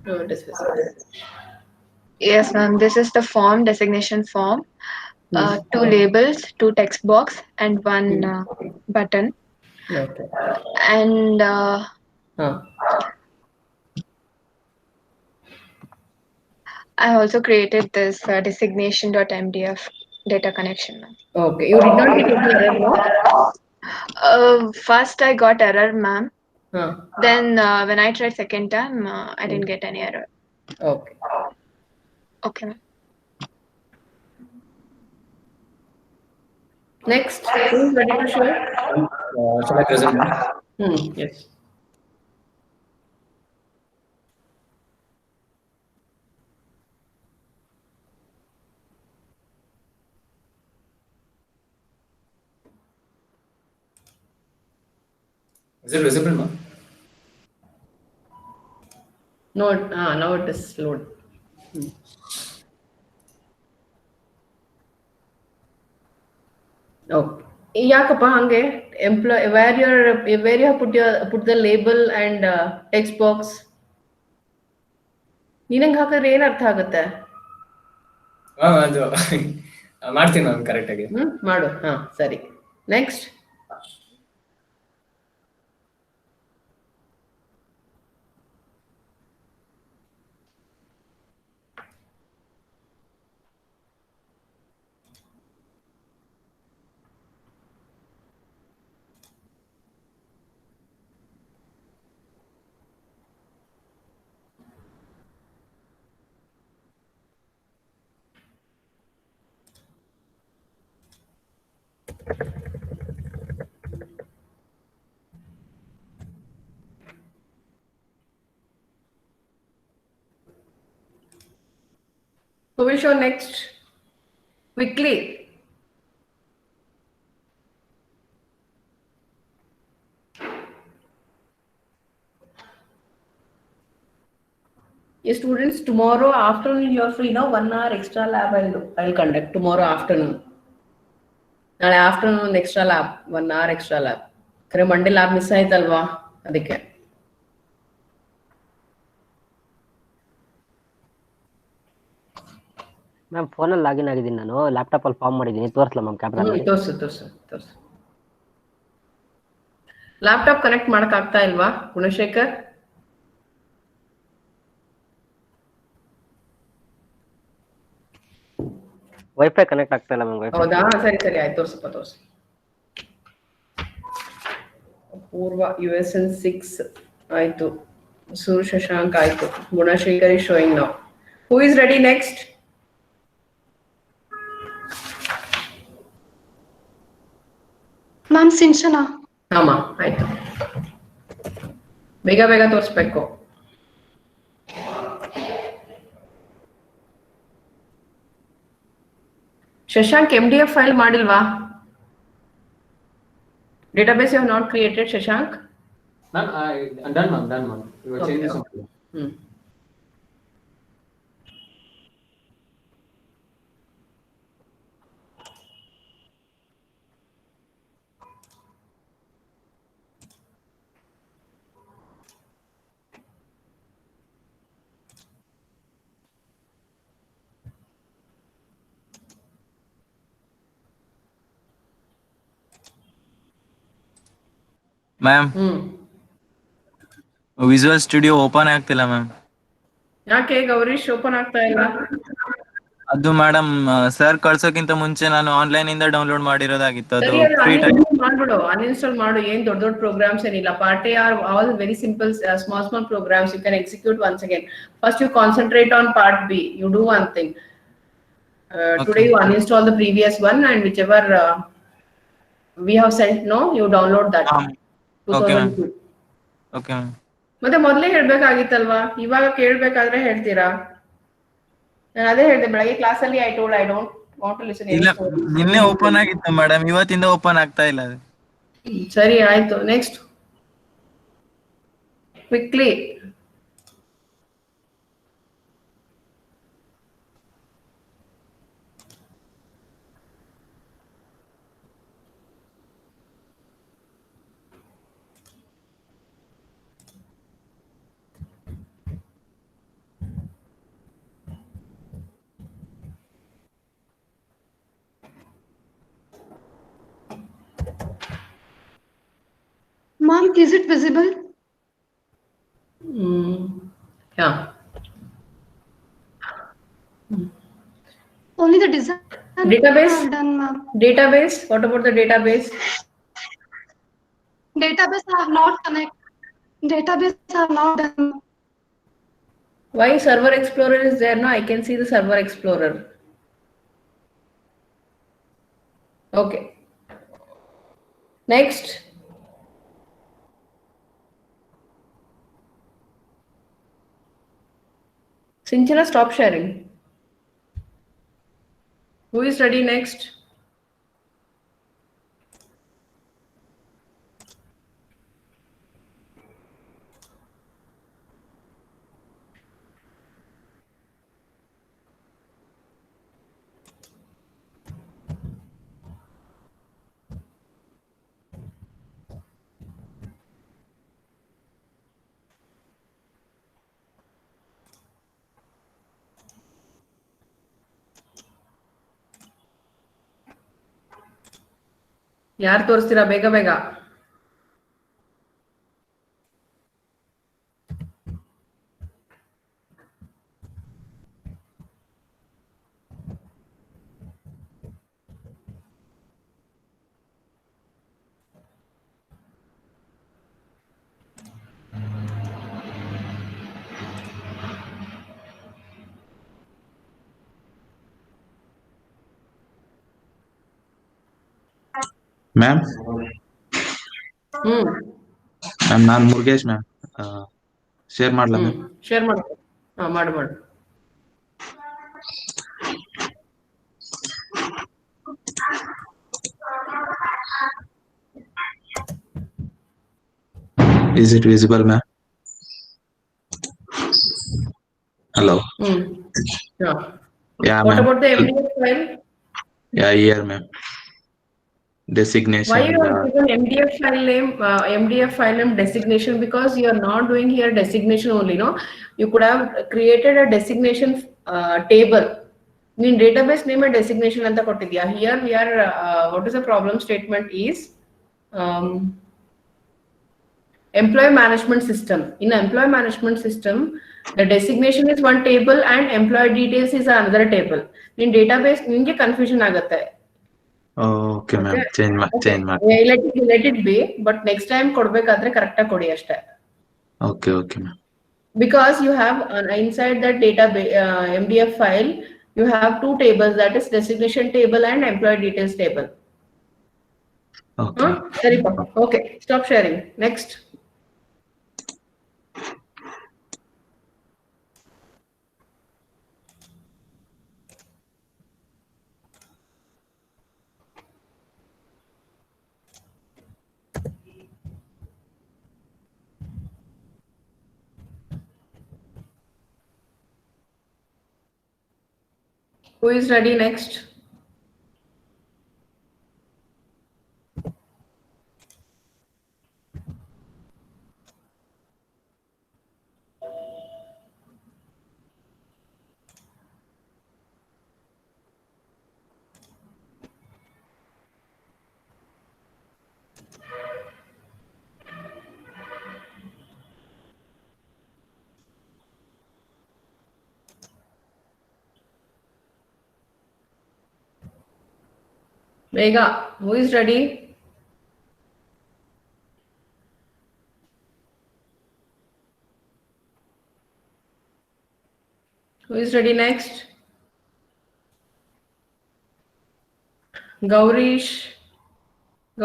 No, it is visible. Yes, ma'am. This is the form designation form. Hmm. Two labels, two text box, and one Hmm. button. Okay. And Huh. I also created this designation.mdf data connection, ma'am. Okay. You did not get any error, no? First, I got error, ma'am. Huh. Then, when I tried second time, I Hmm. didn't get any error. Okay. Okay, ma'am. Next, who is ready to share? Shall I present, ma'am? Hmm. Yes. Is it visible, ma'am? No, now it is load. Hmm. Okay. ಯಾಕಪ್ಪ ಹಂಗೆ employee where you have put the label and text box ನೀನಂಗೆ ಹಾಕಿದ್ರೆ ಏನ್ ಅರ್ಥ ಆಗುತ್ತೆ? Ma'am ಅದು ಮಾಡ್ತೀನಿ ma'am ಕರೆಕ್ಟಾಗಿ. ಮಾಡು. ಹಾ ಸರಿ. Next. Who will show next? Quickly. Yes, students, tomorrow afternoon you are free now. 1 hour extra lab I'll conduct tomorrow afternoon. ನಾಳೆ ಆಫ್ಟರ್ನೂನ್ ಒಂದು extra lab 1 hour extra lab. ಖರೆ ಮಂಡೇ ಲ್ಯಾಬ್ ಮಿಸ್ ಆಯ್ತಲ್ವಾ ಅದಕ್ಕೆ. Ma'am ಫೋನಲ್ಲಿ login ಆಗಿದ್ದೀನಿ, ನಾನು ಲ್ಯಾಪ್ಟಾಪಲ್ಲಿ form ಮಾಡಿದ್ದೀನಿ, ತೋರಿಸ್ಲಾ ಮ್ಯಾಮ್ ಕ್ಯಾಮ್ರಲ್ಲಿ? ತೋರ್ಸು. ಲ್ಯಾಪ್ಟಾಪ್ ಕನೆಕ್ಟ್ ಮಾಡಕ್ ಆಗ್ತಾ ಇಲ್ವಾ ಗುಣಶೇಖರ್? ವೈಫೈ ಕನೆಕ್ಟ್ ಆಗ್ತಾ ಇಲ್ಲ ಮ್ಯಾಮ್. ವೈಫೈ ಹೌದಾ, ಸರಿ ಆಯ್ತು, ತೋರ್ಸು. ಪೂರ್ವ USN 6 ಆಯ್ತು, ಸೂರ್ ಶಶಾಂಕ್ ಆಯ್ತು, Gunashekar is showing now. Who is ready next? Ma'am Sinchana. ಹಾಮ ಆಯ್ತು, ಬೇಗ ತೋರಿಸ್ಬೇಕು. ಶಶಾಂಕ್ MDF ಫೈಲ್ ಮಾಡಿಲ್ವಾ? Database you have not created, Shashank? Ma'am, done, ma'am. You were changing something. Ma'am, visual studio open ಆಗ್ತಿಲ್ಲ ಮ್ಯಾಮ್. ಯಾಕೆ ಗೌರೀಶ್ ಓಪನ್ ಆಗ್ತಾ ಇಲ್ಲ? ಅದು ಮೇಡಮ್ ಸರ್ ಕಳ್ಸೋಕ್ಕಿಂತ ಮುಂಚೆ ನಾನು ಆನ್ಲೈನ್ ಇಂದ ಡೌನ್ಲೋಡ್ ಮಾಡಿರೋದಾಗಿತ್ತು. ಅದು ಫ್ರೀ ಟೈಮ್ ಮಾಡ್ಬಿಡು, ಅನ್ಇನ್ಸ್ಟಾಲ್ ಮಾಡು. ಏನ್ ದೊಡ್ಡ ಪ್ರೋಗ್ರಾಮ್ಸ್ ಏನಿಲ್ಲ. Part A are all very simple small programs you can execute once again. First you concentrate on part B. You do one thing. Today you uninstall the previous one and whichever we have sent, no, you download that. 2002. Okay ma'am. ಮತ್ತೆ ಮೊದಲೇ ಹೇಳ್ಬೇಕಾಗಿತ್ತಲ್ವಾ? ಇವಾಗ ಕೇಳ್ಬೇಕಾದ್ರೆ ಹೇಳ್ತೀರಾ? ನಾನು ಅದೇ ಹೇಳಿದೆ ಬೆಳಗ್ಗೆ ಕ್ಲಾಸಲ್ಲಿ. I don't want to listen. ಇಲ್ಲ, ನಿನ್ನೆ ಓಪನ್ ಆಗಿತ್ತು ಮೇಡಮ್, ಇವತ್ತಿಂದ ಓಪನ್ ಆಗ್ತಾ ಇಲ್ಲ ಅದು. ಸರಿ ಆಯ್ತು, next quickly. is it visible? Yeah. Only the design Database? I have done, ma'am. Database? What about the database? Database I have not connected. Database I have not done. Why Server Explorer is there? No, I can see the Server Explorer. Okay. Next. Sinchana, stop sharing. Who is ready next? ಯಾರು ತೋರಿಸ್ತೀರಾ ಬೇಗ ಬೇಗ ma'am ಹ್ಮ್ ma'am ನಾನು Murugesh ma'am share ಮಾಡ್ಲಾ ma'am share ಮಾಡು ಮಾಡು ಮಾಡು Is it visible, ma'am? Hello. Yeah. Yeah, What ma'am. about the MDF file? Yeah, here, ma'am. Designation. Why you have given MDF file name, MDF file name designation? Because you are not doing here designation only, no? You could have created a designation table. In database name a designation anta kottidya. Here we are, what is the problem statement is, employee management system. In employee management system, the designation is one table and employee details is another table. In database, ninge confusion agutte. Okay, ma'am. Change ma. Let it be, but next time kodbekadre correct ah kodi ashte. Okay, ma'am. Because you have inside that database MDF file, you have two tables, that is designation table and employee details table. Okay. Very perfect. Okay, stop sharing. Next. Who is ready next? Vega, who is ready? Who is ready next? Gaurish.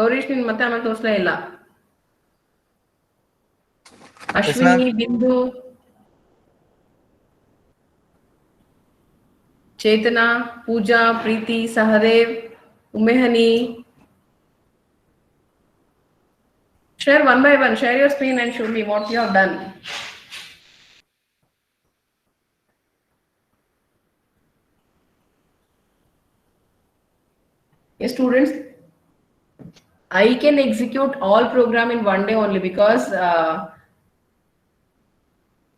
Gaurish nin ಮತ್ತೆ ಆಮೇಲೆ ತೋರಿಸ್ಲೇ ಇಲ್ಲ. Ashwini, Bindu, Chetana, Pooja, Preeti, Sahadev, Umehani. Share one by one. Share your screen and show me what you have done. Yes, students, I can execute all program in one day only because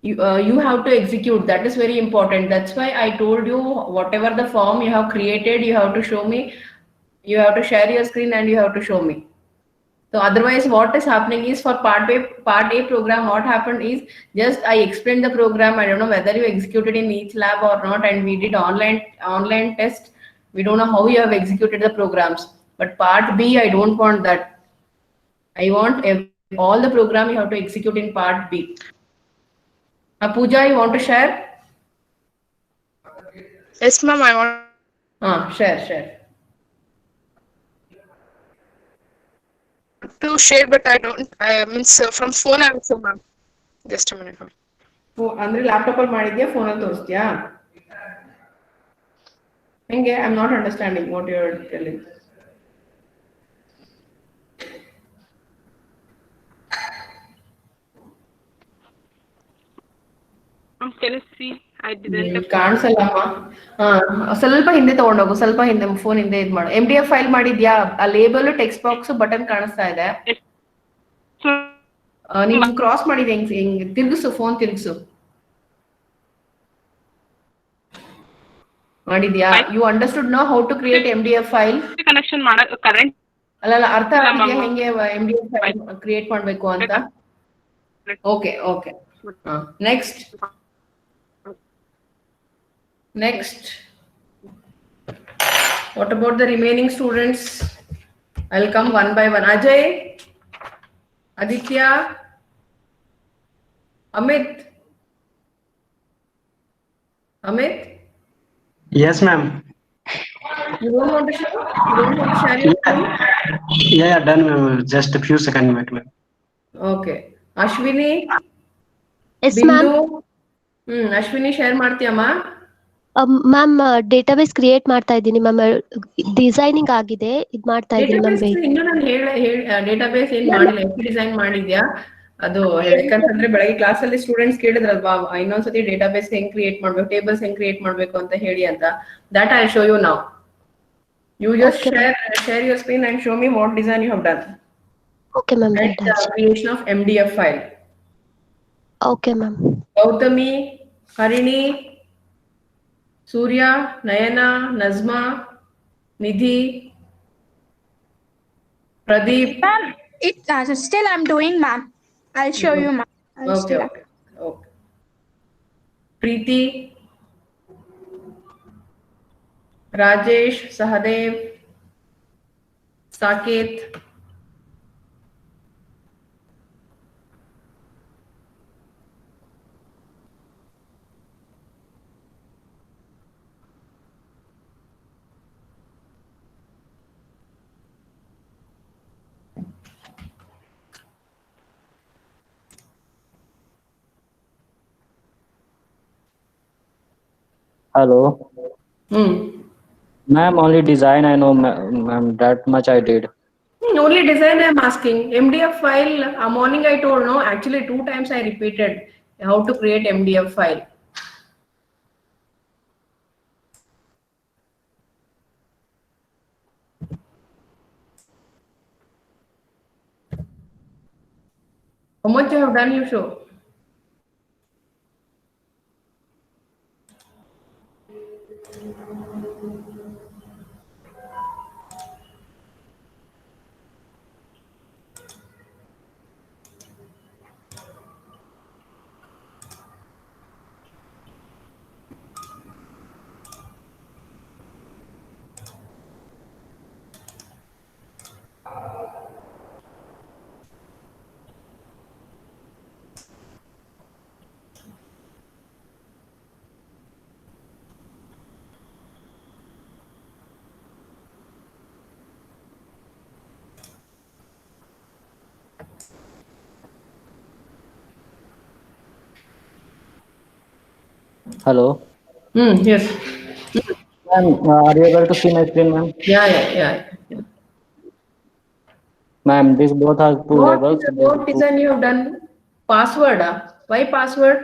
you have to execute. That is very important. That's why I told you whatever the form you have created, you have to show me. You have to share your screen and you have to show me. So otherwise, what is happening is for part A program, what happened is just I explained the program. I don't know whether you executed in each lab or not, and we did online test. We don't know how you have executed the programs. But part B, I don't want that. I want all the program you have to execute in part B. Pooja, you want to share? Yes, ma'am, I want Share. to share, but I don't. I means from phone also, ma'am. Just a minute, ma'am. ಅಂದ್ರೆ laptop ಅಲ್ಲಿ ಮಾಡಿದ್ಯಾ phone ಅಲ್ಲಿ ತೋರಿಸ್ತೀಯಾ ಹೆಂಗೆ I am not understanding what you are telling Can you see? I didn't. ಕಾಣಿಸಲ್ಲಮ್ಮ ಸ್ವಲ್ಪ ಹಿಂದೆ ತಗೊಂಡೋಗು ಸ್ವಲ್ಪ ಹಿಂದೆ ಫೋನ್ ಹಿಂದೆ ಇದ್ ಮಾಡು MDF ಫೈಲ್ ಮಾಡಿದ್ಯಾ ಆ ಲೇಬಲ್ ಟೆಕ್ಸ್ಟ್ ಬಾಕ್ಸ್ ಬಟನ್ ಕಾಣಿಸ್ತಾ ಇದೆ ನೀವು ಕ್ರಾಸ್ ಮಾಡಿದೆ ಹೆಂಗ್ ತಿರ್ಗಿಸು ಫೋನ್ ತಿರ್ಗಿಸು ಮಾಡಿದ್ಯಾ you understood no how to create MDF file connection ಮಾಡ ಕರೆಂಟ್ ಅಲ್ಲ ಅರ್ಥ ಆಗಿದೆಯಾ ಹೆಂಗೆ MDF ಫೈಲ್ ಕ್ರಿಯೇಟ್ ಮಾಡ್ಬೇಕು ಅಂತ okay next what about the remaining students? I'll come one by one. Ajay, Aditya, Amit. Yes, ma'am. You don't want to share? You don't want to share your screen? Yeah, done, ma'am. Just a few seconds, ma'am. Okay. Ashwini? Yes, Bindu? ma'am. Ashwini share ಮಾಡ್ತೀಯಮ್ಮ ma'am database create ಮಾಡ್ತಾ ಇದ್ದೀನಿ ma'am designing ಆಗಿದೆ ಇದು ಮಾಡ್ತಾ ಇದ್ದೀನಿ ma'am ಇನ್ನು ನಾನು database ಏನ್ ಮಾಡಿಲ್ಲ ಡಿಸೈನ್ ಮಾಡಿದ್ಯಾ ಅದು ಯಾಕಂತಂದ್ರೆ ಬೆಳಗ್ಗೆ ಕ್ಲಾಸ್ ಅಲ್ಲಿ ಸ್ಟೂಡೆಂಟ್ಸ್ ಕೇಳಿದ್ರಲ್ವಾ ಇನ್ನೊಂದ್ಸತಿ ಡೇಟಾಬೇಸ್ ಹೆಂಗ್ ಕ್ರಿಯೇಟ್ ಮಾಡ್ಬೇಕು ಟೇಬಲ್ಸ್ ಹೆಂಗ್ ಕ್ರಿಯೇಟ್ ಮಾಡ್ಬೇಕು ಅಂತ ಹೇಳಿ ಅಂತ that I show you now you just share your screen and show me what design you have done. Okay ma'am. Creation of MDF file. Okay ma'am. Gautami, Harini, Surya, Nayana, Nazma, Nidhi, Pradeep. Ma'am, still I'm doing, ma'am. I'll show you, ma'am. Okay. Preeti, Rajesh, Sahadev, Saket. Hello. Ma'am, only design I know, ma'am. That much I did. Only design I'm asking. MDF file, morning I told, no, actually 2 times I repeated how to create MDF file. How much you have done, you show? Hello. Yes. Ma'am, are you able to see my screen, ma'am? Yeah. Ma'am, these both are two levels. What design you have done? Password? Why password?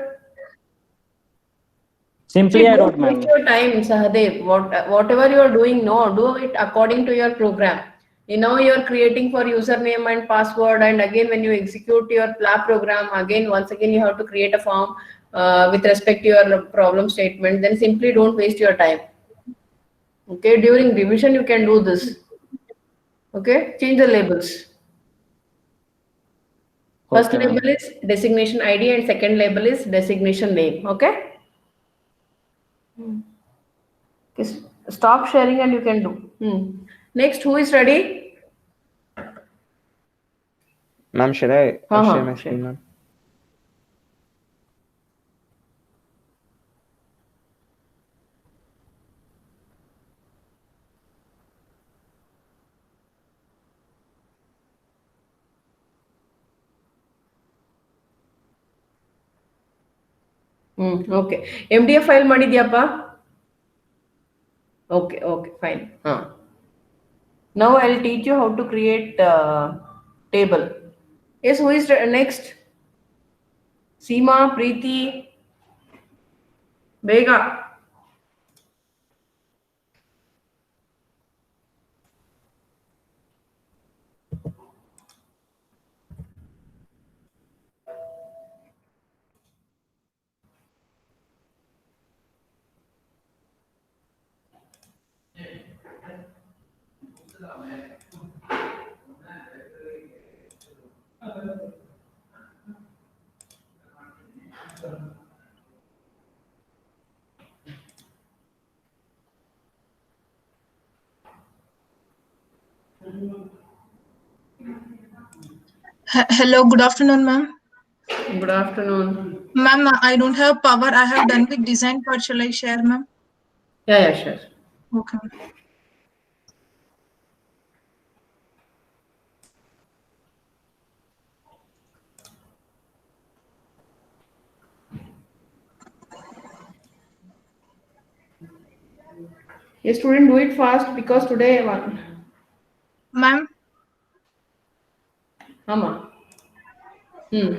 Simply I wrote, ma'am. Take your time, Sahadev. Whatever you are doing, do it according to your program. You are creating for username and password, and again when you execute your lab program, once again you have to create a form with respect to your problem statement. Then simply don't waste your time. Okay, during revision you can do this. Okay, change the labels. First Okay, ma'am. label is designation ID and second label is designation name. Okay? Okay, stop sharing and you can do. Next, who is ready? Ma'am, should I share my Share. screen, ma'am? Okay. MDF file ಮಾಡಿದ್ಯಾಪ್ಪ? Okay, fine. Now I'll teach you how to create table. Yes, who is next? Seema, Preeti, Bega. Hello, good afternoon, ma'am. Good afternoon. Ma'am, I don't have power. I have done with design part. Shall I share, ma'am? Yeah, sure. Okay. Yes, student, do it fast because today one. Ma'am, Amma.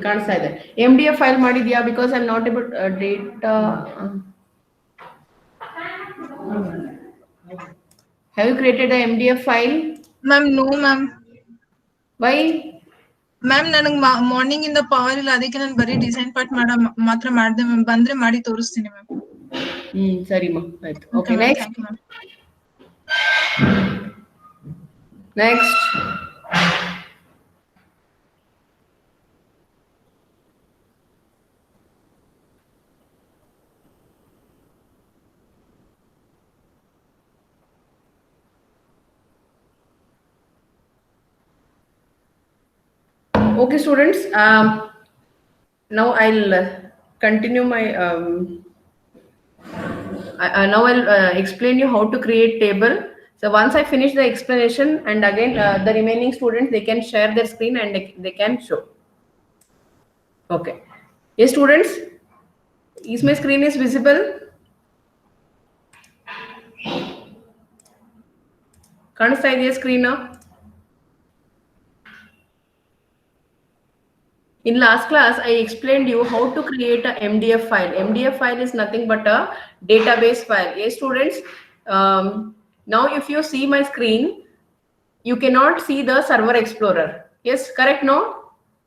ಕಾಣಿಸ್ತಾ ಇದೆ. MDF file ಮಾಡಿದ್ಯಾ? Because I'm not able data. Have you created a MDF file? ma'am, no, ma'am. Why? Ma'am ನನಗೆ morning ಇಂದ power ಇಲ್ಲ, ಅದಕ್ಕೆ ನಾನು ಬರೀ design part ಮಾತ್ರ ಮಾಡಿದೆ ಮ್ಯಾಮ್. ಬಂದ್ರೆ ಮಾಡಿ ತೋರಿಸ್ತೀನಿ ಮ್ಯಾಮ್. ಸರಿಮಾ, ಆಯ್ತು. Okay, next. Next. Okay, students. Now I'll continue my. Now I'll explain you how to create table. So once I finish the explanation, and again the remaining students, they can share their screen and they can show. Okay. Yes, students. Is my screen is visible? ಕಾಣಿಸ್ತಾ ಇದೆಯಾ screen? In last class, I explained you how to create a MDF file. MDF file is nothing but a database file. Yes, students. Now, if you see my screen, you cannot see the Server Explorer. Yes, correct? No,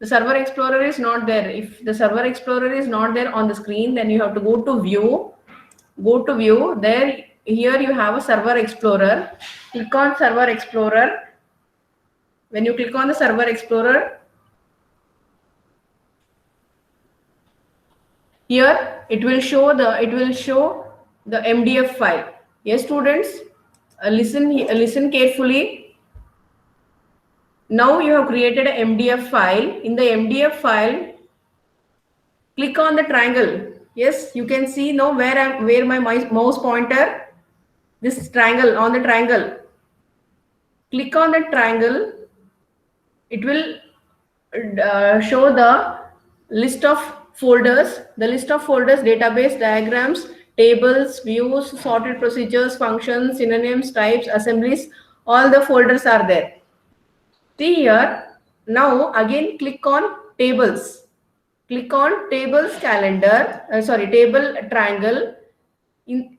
the Server Explorer is not there. If the Server Explorer is not there on the screen, then you have to go to View. Go to View. There, here you have a Server Explorer. Click on Server Explorer. When you click on the Server Explorer, here it will show the MDF file. Yes, students, listen carefully. Now you have created a MDF file. In the MDF file, click on the triangle. Yes, you can see now where my mouse pointer. This triangle, on the triangle. Click on the triangle. It will show the list of folders, database, diagrams, tables, views, sorted procedures, functions, synonyms, types, assemblies, all the folders are there. See here, now again click on tables. Click on tables calendar, table triangle. In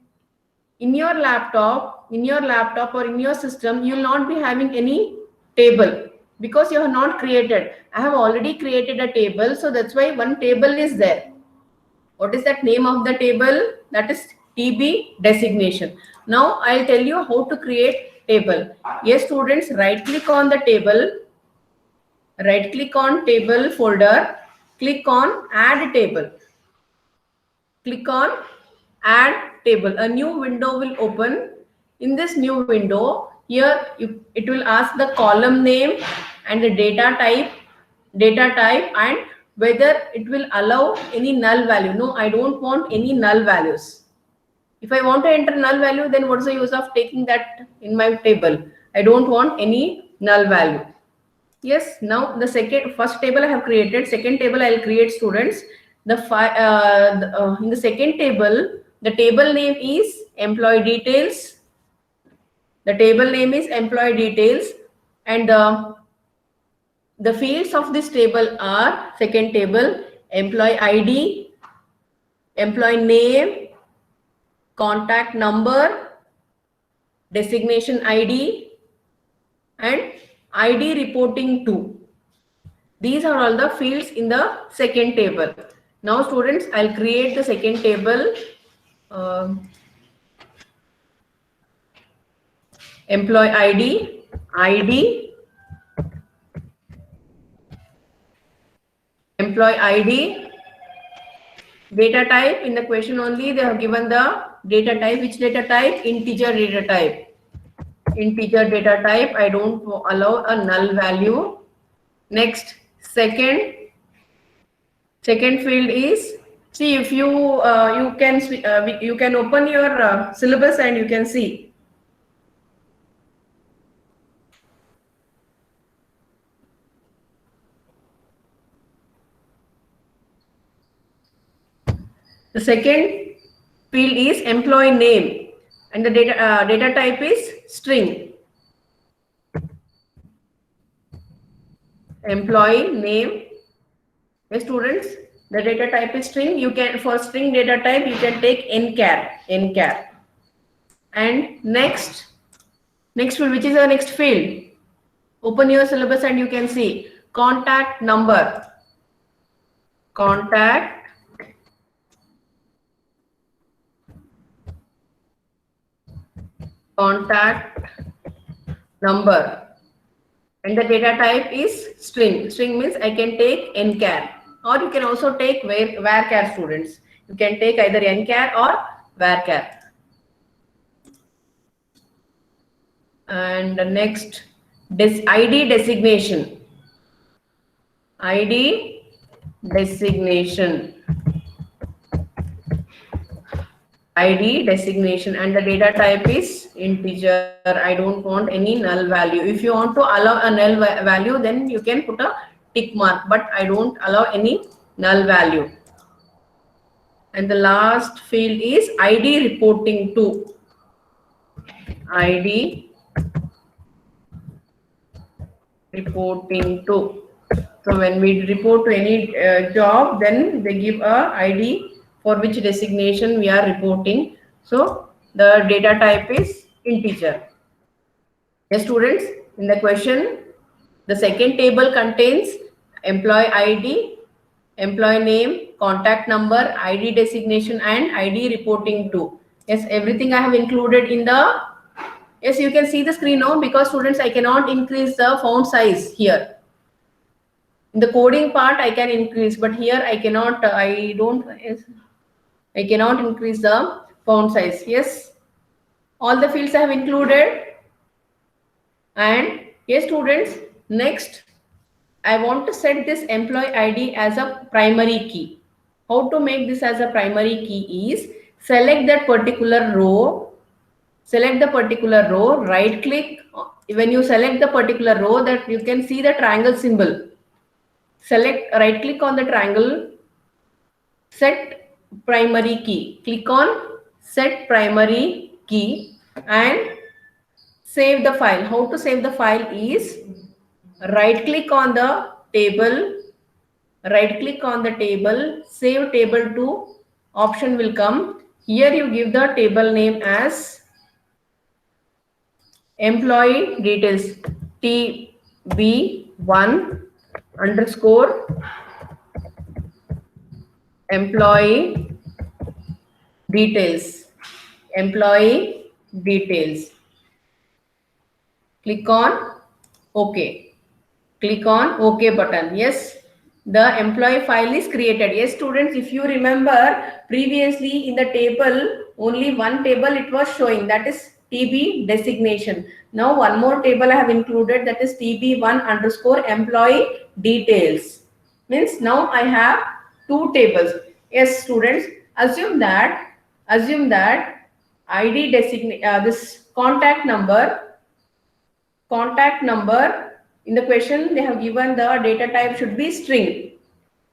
your laptop or in your system, you will not be having any table because you have not created. I have already created a table, so that's why one table is there. What is that name of the table? That is TB designation. Now I'll tell you how to create table. Yes, students, right click on the table. Right click on table folder, click on add table. Click on add table. A new window will open. In this new window, here it will ask the column name and the data type and whether it will allow any null value. No, I don't want any null values. If I want to enter null value, then what's the use of taking that in my table? I don't want any null value. Yes, now the first table I have created, second table I will create students. In the second table, the table name is employee details. The table name is employee details, and the fields of this table are second table: employee ID, employee name, contact number, designation ID, and ID reporting to. These are all the fields in the second table. Now students, I'll create the second table. Employee ID, employee ID, data type. In the question only they have given the data type. Which data type? Integer data type. Integer data type. I don't allow a null value. Next, second field is, see, if you you can open your syllabus and you can see. The second field is employee name, and the data type is string. Employee name. Yes, students, the data type is string. You can, for string data type, you can take nchar. And next field, which is the next field? Open your syllabus and you can see contact number. Contact number, and the data type is string. String means I can take nchar, or you can also take varchar. Students, you can take either nchar or varchar. And the next, ID designation. ID designation. ID designation, and the data type is integer. I don't want any null value. If you want to allow a null value, then you can put a tick mark, but I don't allow any null value. And the last field is ID reporting to. ID reporting to. So when we report to any job, then they give a ID for which designation we are reporting. So the data type is integer. Yes, students, in the question, the second table contains employee ID, employee name, contact number, ID designation, and ID reporting to. Yes, everything I have included in the, yes, you can see the screen now, because students, I cannot increase the font size here. In the coding part, I can increase, but here I cannot, I cannot increase the font size. Yes, all the fields I have included. And yes, students, next, I want to set this employee ID as a primary key. How to make this as a primary key is, select that particular row, right click. When you select the particular row, that you can see the triangle symbol. Right click on the triangle, set primary key. Click on set primary key and save the file. How to save the file is, right click on the table, save table to option will come. Here you give the table name as employee details, TB1 _ employee details. Click on OK. Click on OK button. Yes, the employee file is created. Yes, students, if you remember previously in the table, only one table it was showing, that is TB designation. Now one more table I have included, that is TB1 underscore employee details. Means now I have two tables. Yes, students, assume that ID designate this contact number in the question they have given the data type should be string.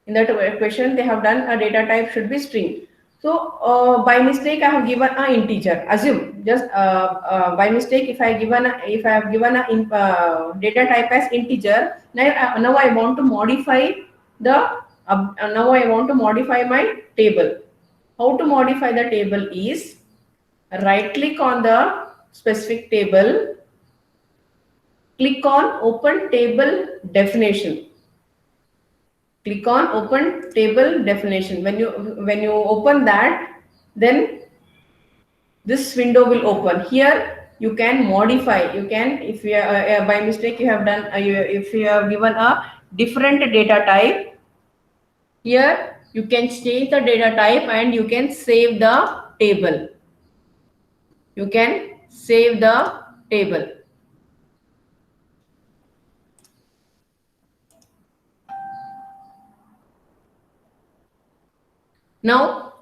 In that question they have done a data type should be string. So by mistake I have given a integer. Assume just by mistake if I have given a data type as integer. Now I want to modify my table. How to modify the table is right click on the specific table, click on open table definition. Click on open table definition. When you open that, then this window will open. Here you can modify. You can, if you by mistake you have done if you have given a different data type, here you can change the data type and you can save the table. You can save the table. Now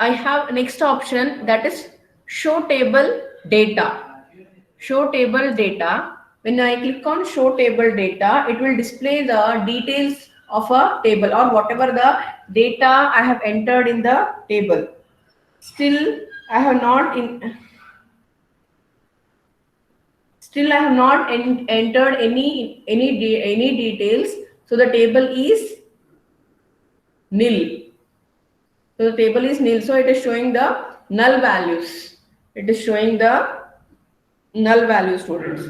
I have next option, that is show table data. Show table data. When I click on show table data, it will display the details of a table or whatever the data I have entered in the table. Still I have not entered any details, so the table is nil. So the table is nil, so it is showing the null values. It is showing the null value, students.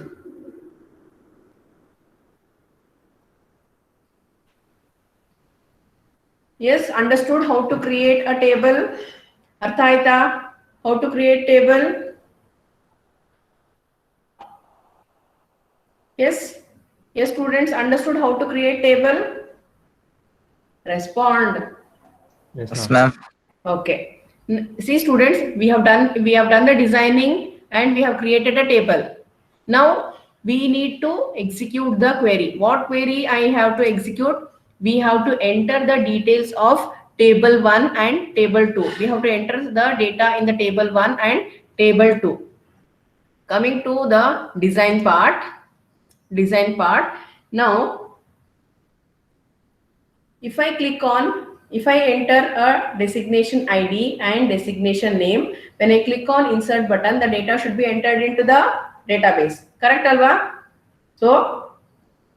Yes, understood how to create a table? Artha aita? How to create table? Yes? Yes, students, understood how to create table? Respond. Yes, ma'am. Okay. See, students, we have done the designing and we have created a table. Now we need to execute the query. What query I have to execute? We have to enter the details of table 1 and table 2. We have to enter the data in the table 1 and table 2. Coming to the design part. Now, if I enter a designation ID and designation name, when I click on insert button, the data should be entered into the database. Correct, Alva? So,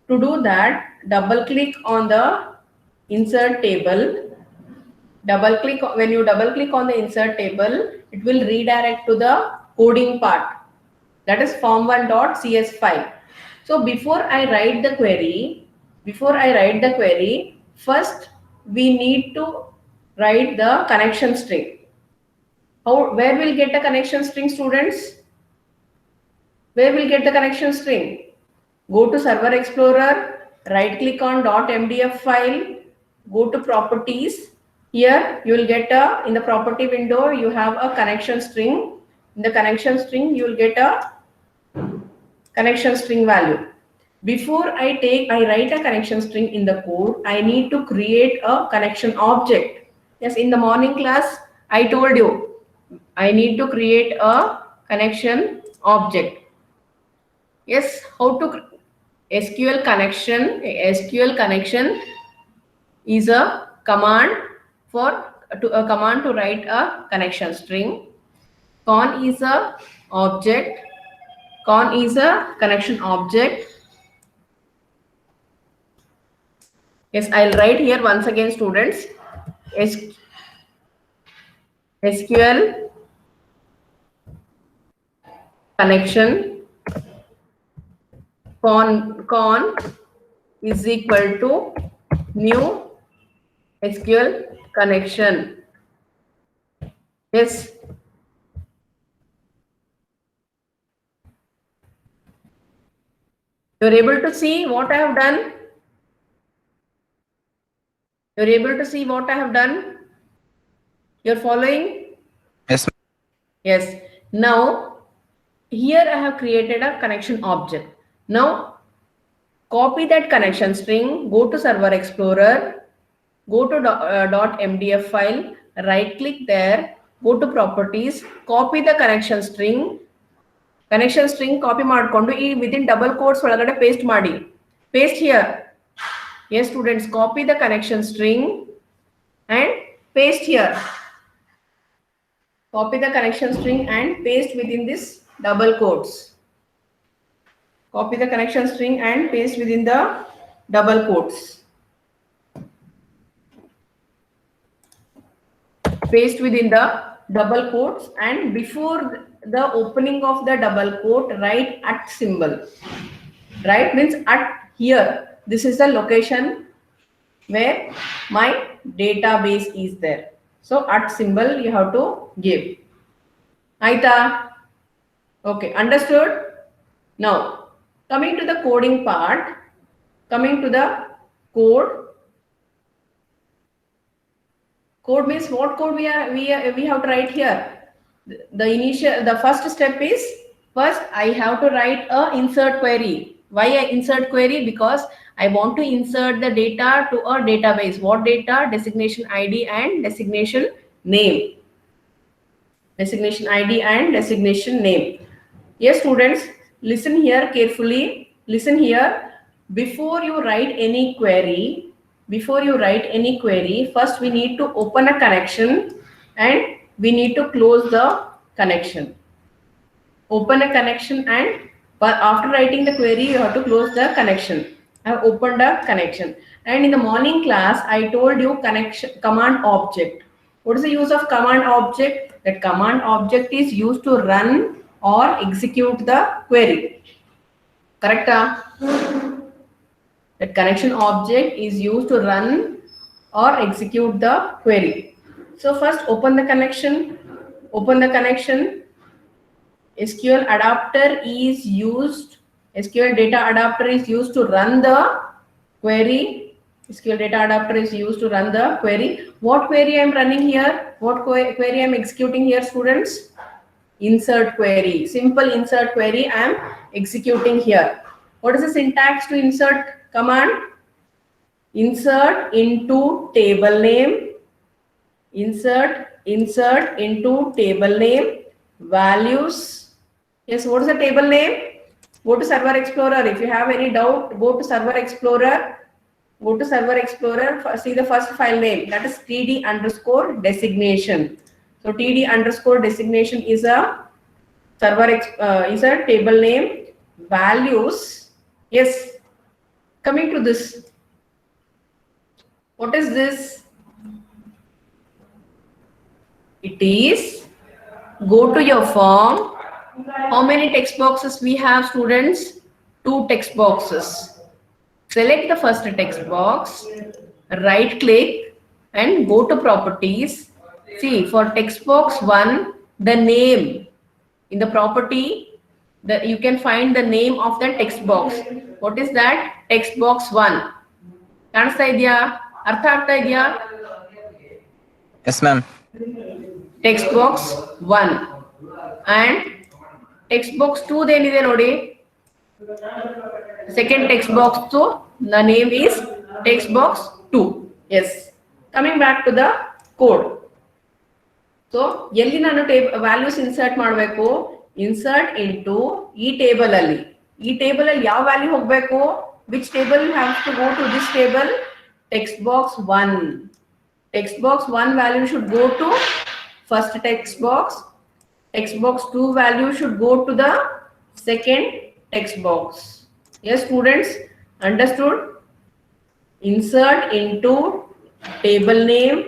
to do that, double click on the insert table. When you double click on the insert table, it will redirect to the coding part. That is form1.cs file. So before I write the query, first we need to write the connection string. Where will get the connection string, students? Where will get the connection string? Go to Server Explorer, right click on .mdf file, go to properties. Here you will get in the property window you have a connection string. In the connection string you will get a connection string value. Before I write a connection string in the code, I need to create a connection object. Yes, in the morning class I told you I need to create a connection object. Yes, how to SQL connection is a command to write a connection string. Con is a object. Con is a connection object. Yes, I'll write here once again, students. SQL connection con is equal to new SQL connection. Yes. You're able to see what I have done? You're able to see what I have done? You're following? Yes. Yes. Now, here I have created a connection object. Now, copy that connection string, go to Server Explorer, go to .mdf file, right click there, go to properties, copy the connection string copy ಮಾಡ್ಕೊಂಡು ಈ within double quotes ಒಳಗಡೆ paste ಮಾಡಿ. Paste here. Yes, students, copy the connection string and paste here. Copy the connection string and paste within this double quotes. Copy the connection string and paste within the double quotes. Paste within the double quotes, and before the opening of the double quote, write @ symbol. Right means at here. This is the location where my database is there. So @ symbol you have to give. Aita? Okay, understood? Now, coming to the coding part, coming to the code. Code means what code we have to write here. The first step is, first I have to write a insert query. Why I insert query? Because I want to insert the data to a database. What data? Designation ID and designation name. Designation ID and designation name. Yes, students, listen here carefully. Listen here. Before you write any query, first we need to open a connection and we need to close the connection. Open a connection, and but after writing the query, you have to close the connection. I have opened a connection, and in the morning class, I told you command object. What is the use of command object? That command object is used to run or execute the query. Correct? That connection object is used to run or execute the query. So first open the connection. SQL adapter is used. SQL data adapter is used to run the query. SQL data adapter is used to run the query. What query I am running here? What query I am executing here, students? Insert query. Simple insert query I am executing here. What is the syntax to insert command? Insert into table name. Insert into table name. Values. Yes, what is the table name? Go to Server Explorer. If you have any doubt, go to Server Explorer. See the first file name. That is td_designation. So td_designation is a is a table name. Values. Yes. Coming to this. What is this? It is, go to your form. How many text boxes we have, students? 2 text boxes. Select the first text box, right click and go to properties. See, for text box 1, the name in the property, you can find the name of the text box. What is that? Text box 1. Kanasta idya? Artha agta idya? Yes, ma'am. Text box 1 and text box 2 denide nodi. Second text box 2, the name is text box 2. Yes. Coming back to the code. So yelli nanu values insert ಮಾಡಬೇಕು. Insert into table alli. Table alli ಯಾವ value ಹೋಗಬೇಕು? Which table have to go to this table? Text box 1. Text box 1 value should go to first text box. Text box 2 value should go to the second text box. Yes, students, understood? Insert into table name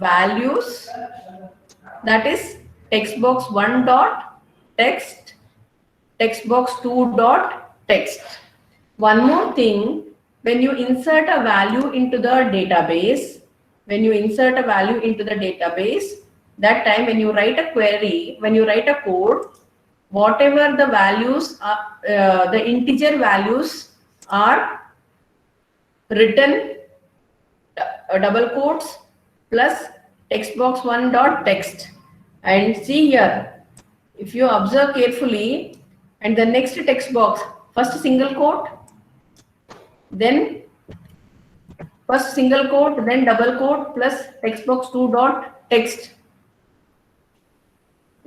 values. That is text box 1 dot text, text box 2 dot text. One more thing, when you insert a value into the database, that time when you write a query, when you write a code, whatever the values are, the integer values are written double quotes plus text box 1 dot text. And see here, if you observe carefully, and the next text box, first single quote, then first single quote, then double quote plus text box 2 dot text.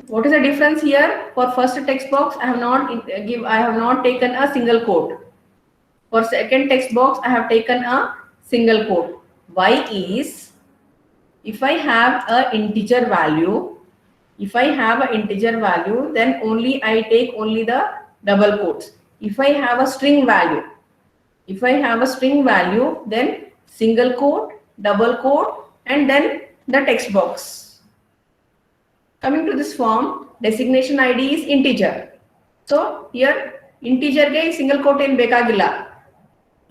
What is the difference here? For first text box, I have not taken a single quote. For second text box, I have taken a single quote. Why is, if I have a integer value, then only I take only the double quotes. If I have a string value, then single quote, double quote, and then the text box. Coming to this form, designation ID is integer. So here integer ge single quote in bekagilla.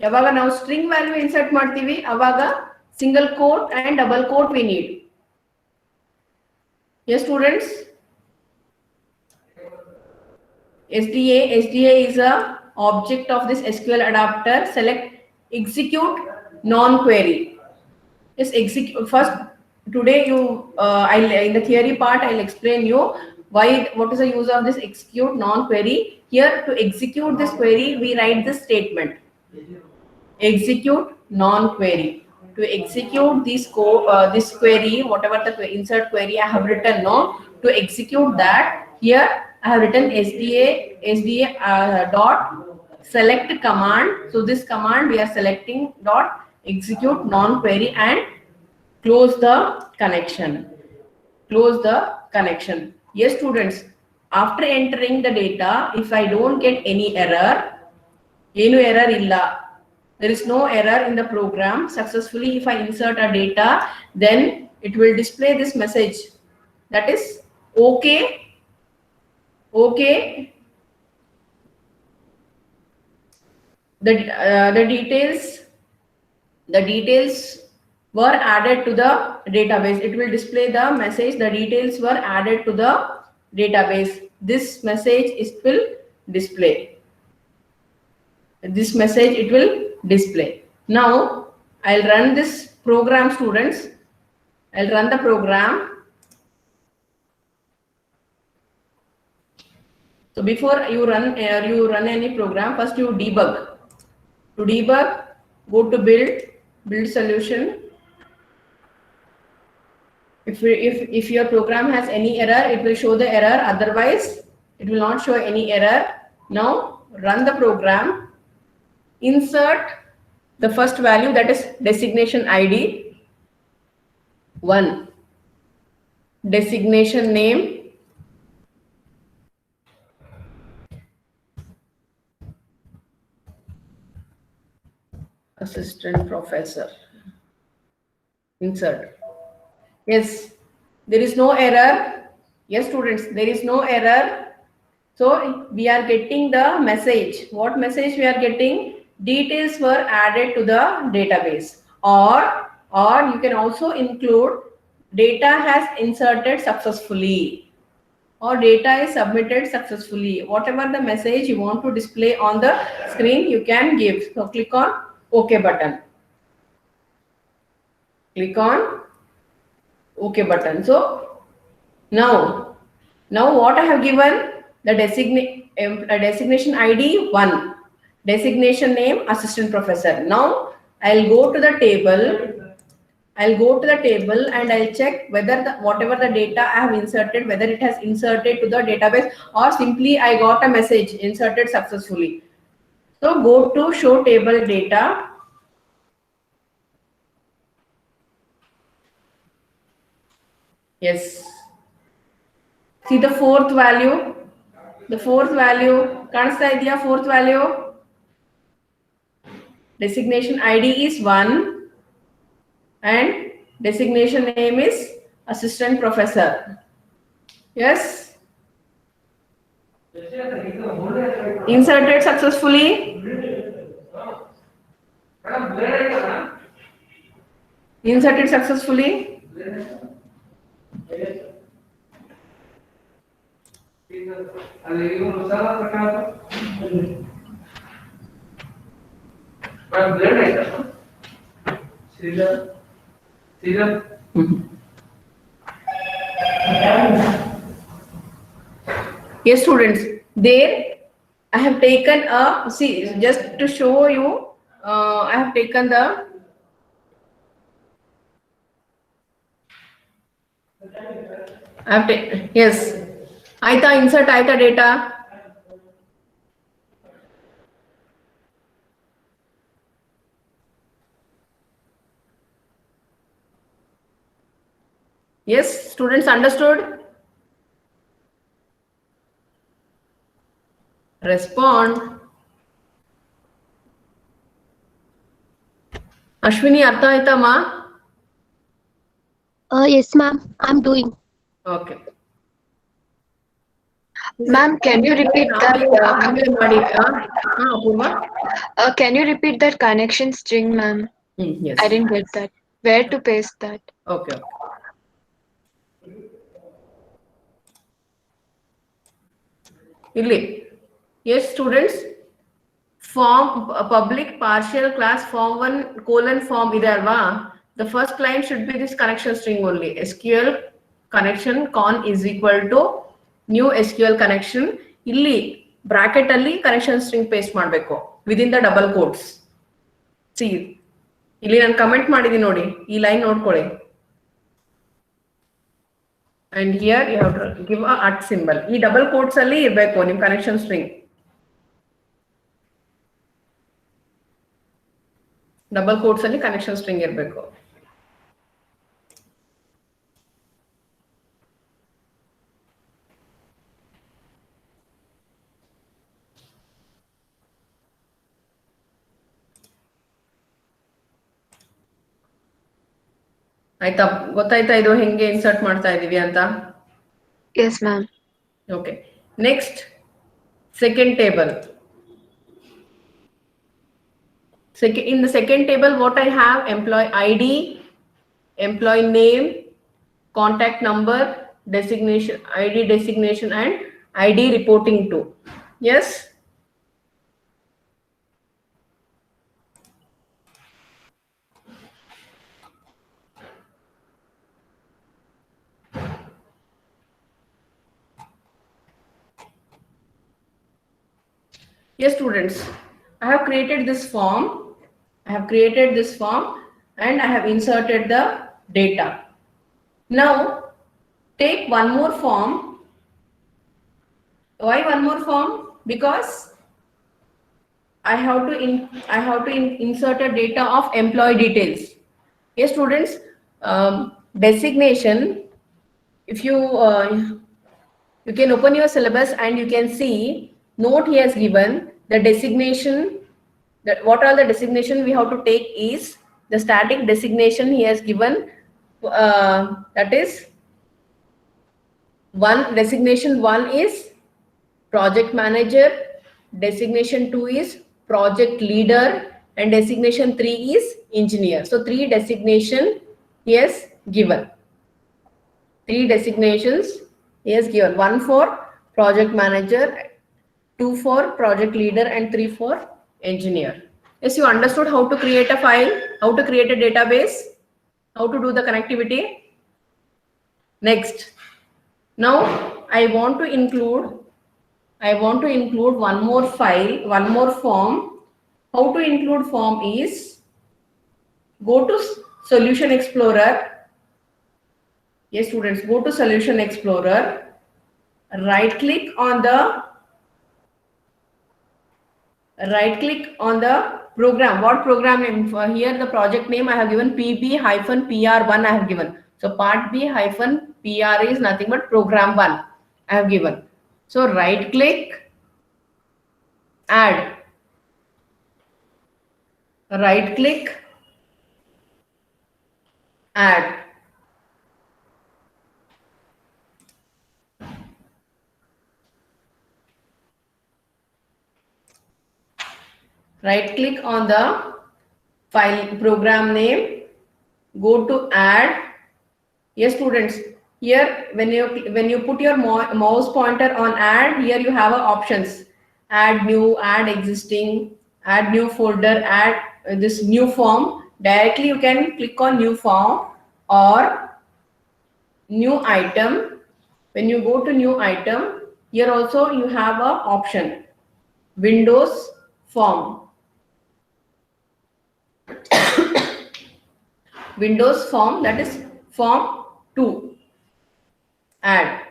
Yavaga now string value insert ಮಾಡ್ತೀವಿ avaga single quote and double quote we need. Yes, students. SDA is a object of this SQL adapter. Select execute non-query. Yes, execute first. Today in the theory part I'll explain you what is the use of this execute non-query. Here, to execute this query, we write this statement. Execute non-query. To execute this query, whatever the insert query I have written, to execute that, here I have written SDA dot select command. So this command we are selecting dot execute non-query and close the connection. Yes, students, after entering the data, if I don't get any error, there is no error in the program successfully. If I insert a data, then it will display this message, that is okay. The details were added to the database. It will display the message, the details were added to the database. This message it will display. Now I'll run this program, students. I'll run the program. So before you run any program, first you debug. To debug, go to build solution. If your program has any error, it will show the error. Otherwise, it will not show any error. Now run the program. Insert the first value, that is designation ID 1. Designation name, assistant professor. Insert. Yes, there is no error. Yes, students, there is no error. So we are getting the message. What message we are getting? Details were added to the database. Or you can also include data has inserted successfully, or data is submitted successfully. Whatever the message you want to display on the screen, you can give. So click on OK button. So now what I have given, the designation ID 1, designation name assistant professor. Now I'll go to the table and I'll check whether whatever the data I have inserted, whether it has inserted to the database or simply I got a message inserted successfully. So go to show table data. Yes. See the fourth value. Kaanista idea fourth value. Designation ID is 1 and designation name is assistant professor. Yes. Inserted successfully. Yes, students, there I have taken a, see, just to show you, I have taken the, yes, Aita, insert Aita data. Yes, students understood? Respond. Ashwini, artha aita ma? Yes, ma'am. I'm doing. Okay. Ma'am, can you repeat that? Can you repeat that connection string, ma'am? Yes. I didn't get that. Where to paste that? Okay. Illi. Yes, students. Form public partial class form 1 colon form ide alva. The first line should be this connection string only. SQL connection con is equal to new SQL connection. Illi bracket alli connection string paste ಮಾಡಬೇಕು within the double quotes. See, ಇಲ್ಲಿ ನಾನು comment ಮಾಡಿದೀನಿ ನೋಡಿ, ಈ line ನೋಡ್ಕೊಳ್ಳಿ. And here you have to give a @ symbol. ಈ double quotes ಅಲ್ಲಿ ಇರಬೇಕು ನಿಮ್ಮ ಕನೆಕ್ಷನ್ ಸ್ಟ್ರಿಂಗ್. ಡಬಲ್ ಕೋಟ್ಸ್ ಅಲ್ಲಿ ಕನೆಕ್ಷನ್ ಸ್ಟ್ರಿಂಗ್ ಇರಬೇಕು. ಆಯ್ತಾ, ಗೊತ್ತಾಯ್ತಾ ಇದು ಹೆಂಗೆ ಇನ್ಸರ್ಟ್ ಮಾಡ್ತಾ ಇದೀವಿ ಅಂತ? Yes, ma'am. Okay. Next, second table. In the second table, what I have: employee ID, employee name, contact number, designation, ID designation, and ID reporting to. Yes. Yes, students, I have created this form. And I have inserted the data. Now, take one more form. Why one more form? Because I have to insert a data of employee details. Yes, students, designation. If you can open your syllabus and you can see. Note he has given the designation, that what all the designation we have to take is the static designation he has given, that is designation 1 is project manager, designation 2 is project leader, and designation 3 is engineer. So 3 designation he has given. 3 designations he has given. 1 for project manager, 2 for project leader, and 3 for engineer. Yes, you understood how to create a file, how to create a database, how to do the connectivity. Next, now I want to include one more file, one more form. How to include form is, go to Solution Explorer. Yes, students, go to Solution Explorer, right click on the program. What program name? Here the project name I have given PB-PR1 I have given. So part B-PR is nothing but program 1 I have given. So right click, add. Right click, add. Right click on the file program name, go to add. Yes, students, here when you put your mouse pointer on add, here you have options: add new, add existing, add new folder, add this new form, directly you can click on new form or new item. When you go to new item, here also you have a option, Windows form. Windows form, that is form 2. Add.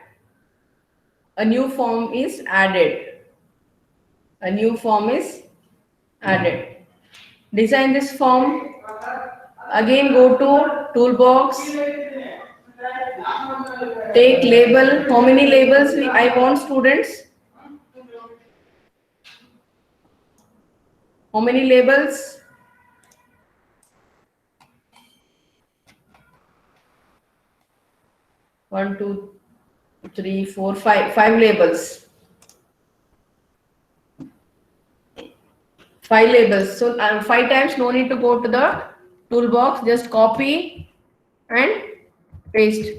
A new form is added. A new form is added. Design this form. Again go to toolbox. Take label. How many labels I want, students? How many labels? One, two, three, four, five. 5 labels. 5 labels. So 5 times, no need to go to the toolbox. Just copy and paste.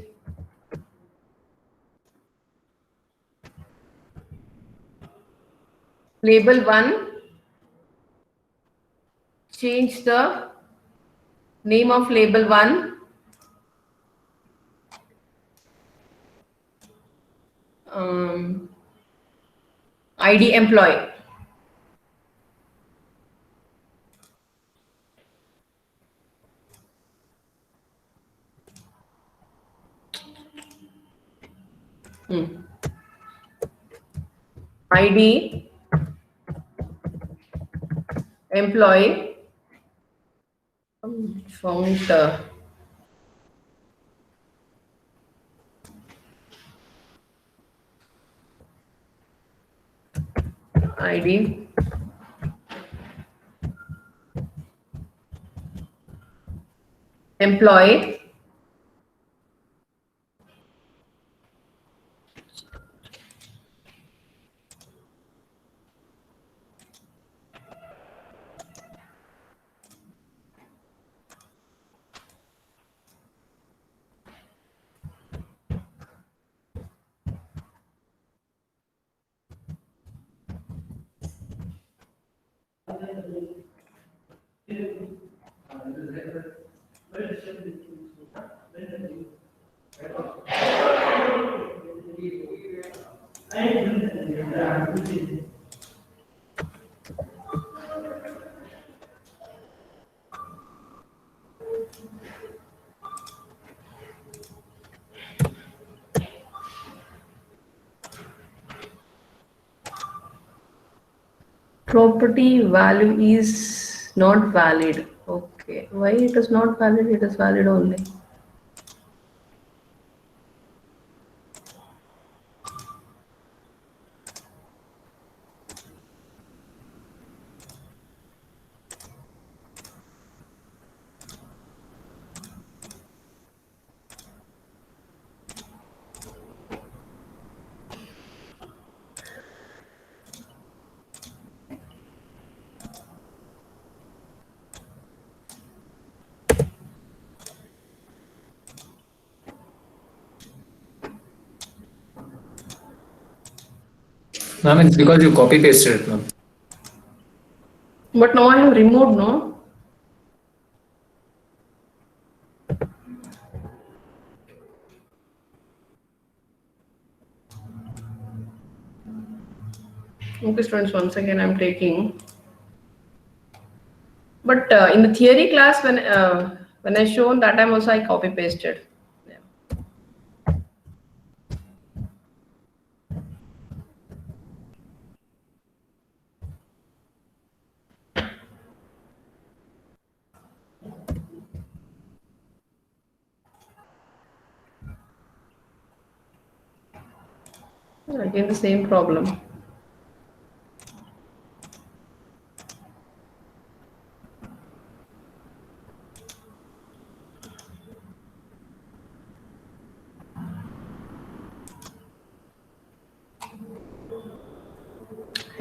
Label 1. Change the name of label 1. ID employee. ID employee. Found ID employee. Property value is not valid. Okay, why it is not valid? It is valid only. Ma'am, it's because you copy pasted it, ma'am. But now I have removed, no? Okay, students, once again I'm taking. But in the theory class, when I shown that time also I copy pasted. Again the same problem.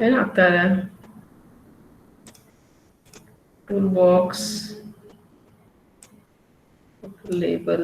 ಏನಾಗ್ತಾ ಇದೆ toolbox label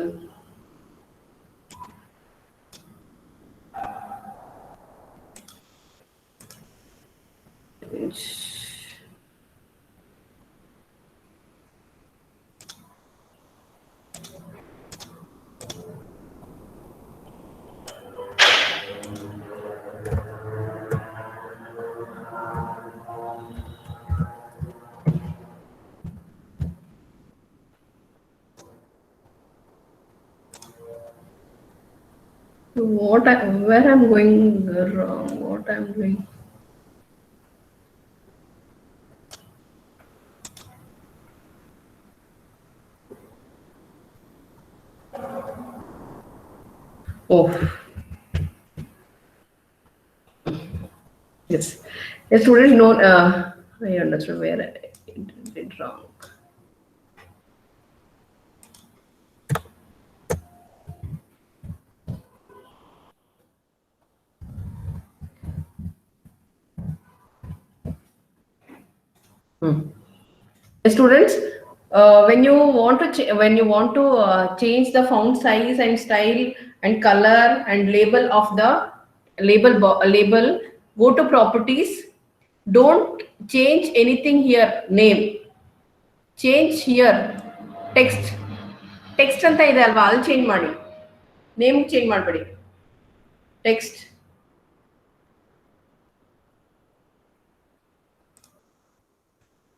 Where I'm going wrong? What I'm doing? Oh, yes. A student know. I understood where I did wrong. Students, when you want to change the font size and style and color and label of the label, go to properties. Don't change anything here. Name. Change here. Text. Text anta ide alva, al change ಮಾಡಿ. Name change ಮಾಡಬೇಡಿ. Text.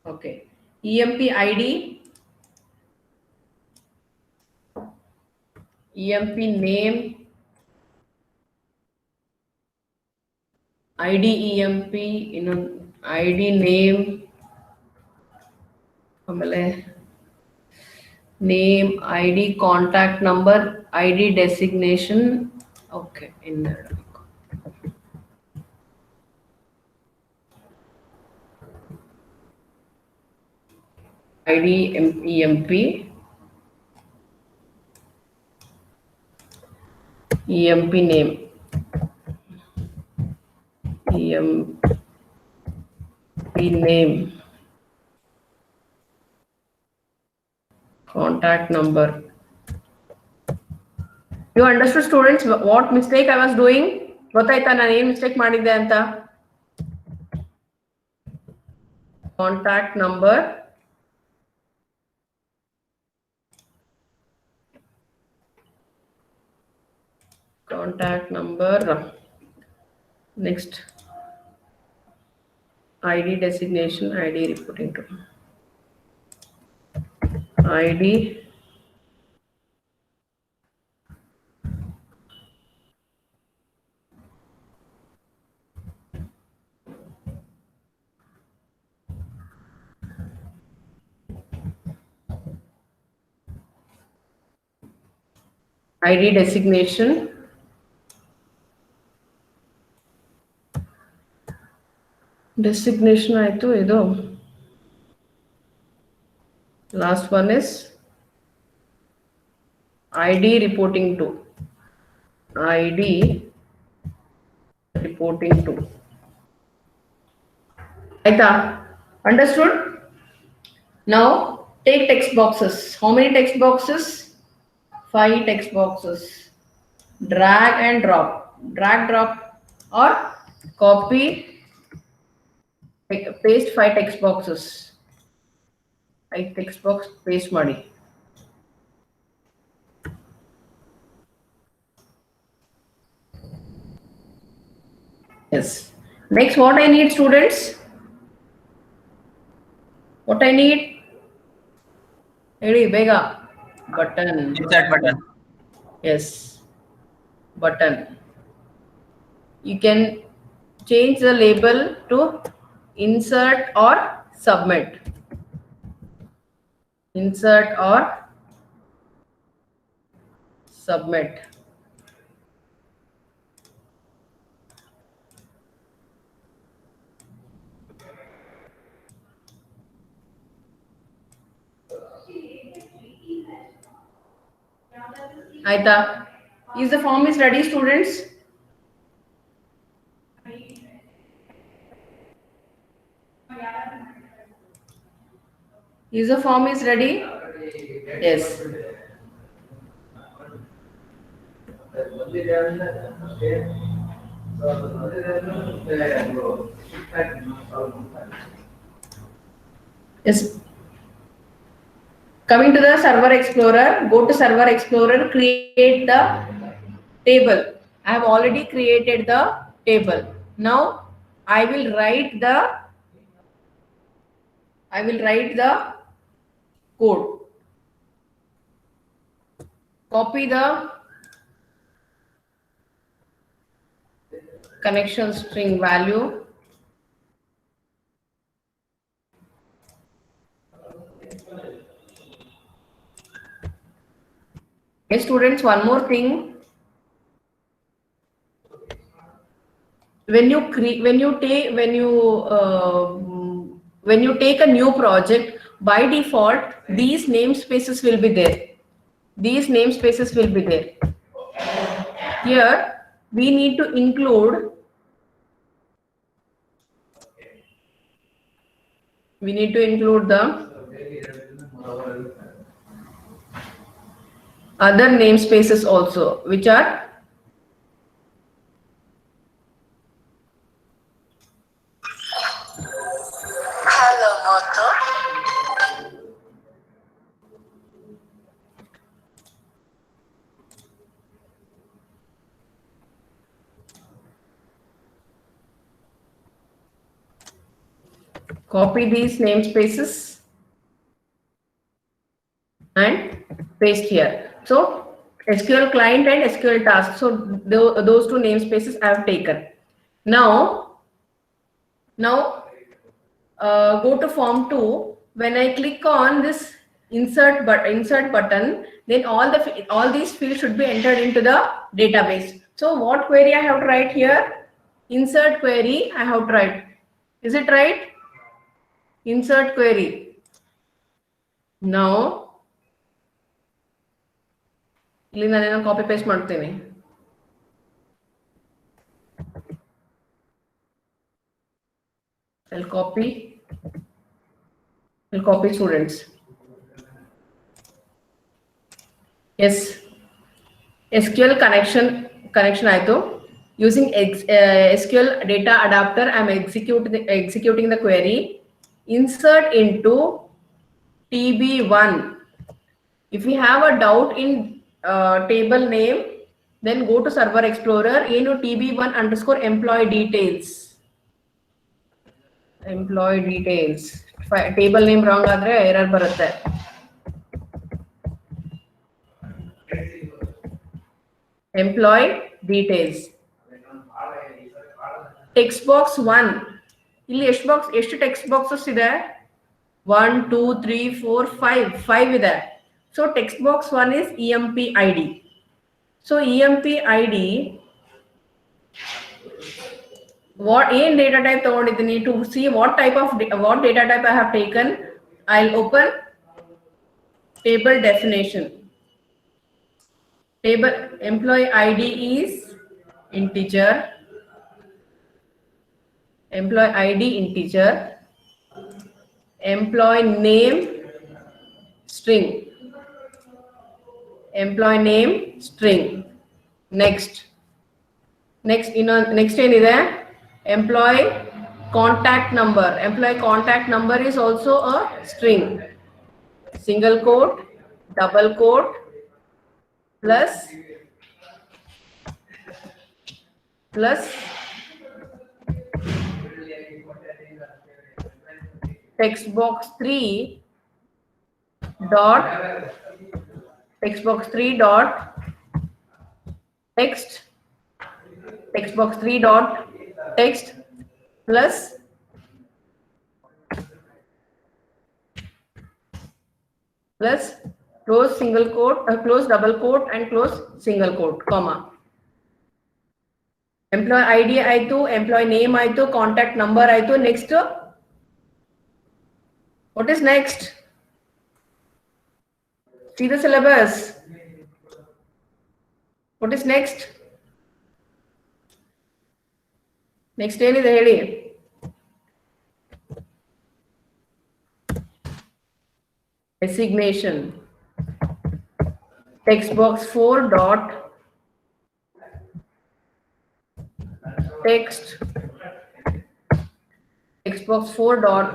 Okay. EMP ID, EMP name, ID EMP, ID name, name, ID contact number, ID designation. Okay, in there. ID EMP, EMP name, EMP name, contact number. You understood, students, what mistake I was doing? ಗೊತ್ತಾಯ್ತಾ ನಾನು ಏನು mistake ಮಾಡಿದ್ದೆ ಅಂತ? Contact number, next ID designation, ID reporting to ID designation, ಆಯ್ತು. ಇದು last one is ID reporting to, ID reporting to. ಆಯ್ತಾ? Understood? Now take text boxes. How many text boxes? 5 text boxes. Drag and drop. Drag, drop, or copy, paste 5 text boxes. 5 text box paste ಮಾಡಿ. Yes. Next, what I need, students? What I need? Ready, bega. Button. Insert button. Yes. Button. You can change the label to insert or submit. Insert or submit. Aita, is the form is ready, students? Is the form is ready? Yes. Yes. Coming to the Server Explorer, go to Server Explorer, create the table. I have already created the table. Now I will write the code. Copy the connection string value. Okay, students, one more thing. When you take a new project, by default these namespaces will be there. These namespaces will be there. Here we need to include the other namespaces also, which are copy these namespaces and paste here. So SQL client and SQL task. So those two namespaces I have taken. Now go to form 2. When I click on this insert button, then all these fields should be entered into the database. So what query I have to write here? Insert query I have to write. Is it right? Insert query. Now ಇಲ್ಲಿ ನಾನು copy paste ಮಾಡ್ತೇನೆ. I'll copy students. Yes, SQL connection ಆಯ್ತು. Using SQL data adapter, I'm executing the query. Insert into TB1. If you have a doubt in table name, then go to Server Explorer, TB1 _ employee details. Employee details. Table name wrong adre error barutte. Employee details. Text box 1. ಇಲ್ಲಿ ಎಷ್ಟು text boxes ಇದೆ? 1 2 3 4 5 ಇದೆ. So text box 1 is EMP ID. So EMP ID, what in data type ತಗೊಂಡಿದ್ದೀನಿ, to see what data type I have taken, I'll open table definition. Table employee ID is integer. Employee ID integer. Employee name string. Employee name string. Next ಏನಿದೆ? Employee contact number. Employee contact number is also a string. Single quote, double quote, plus text box 3 dot text box 3 dot text plus close single quote, close double quote and close single quote, comma. Employee ID ಆಯ್ತು, employee name ಆಯ್ತು, contact number ಆಯ್ತು. Next, what is next? See the syllabus. What is next? Next ಏನಿದೆ ಹೇಳಿ? Designation. Text box 4 dot text box 4 dot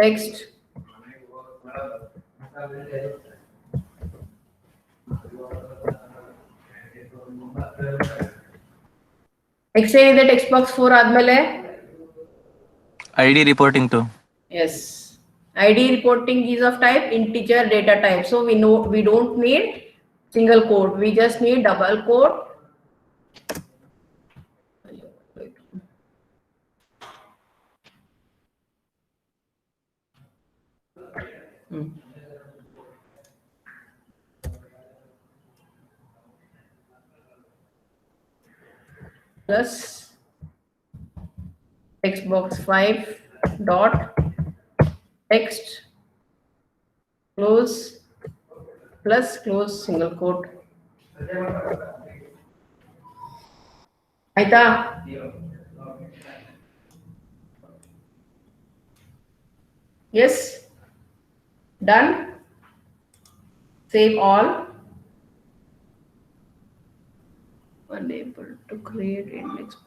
text next ಏನಿದೆ text box 4 ಆದ್ಮೇಲೆ? ID reporting to. Yes, ID reporting is of type integer data type. So we don't need single quote, we just need double quote. plus text box 5 dot text close plus close single quote. Aita? Yes? Done? Save all. Unable to create index.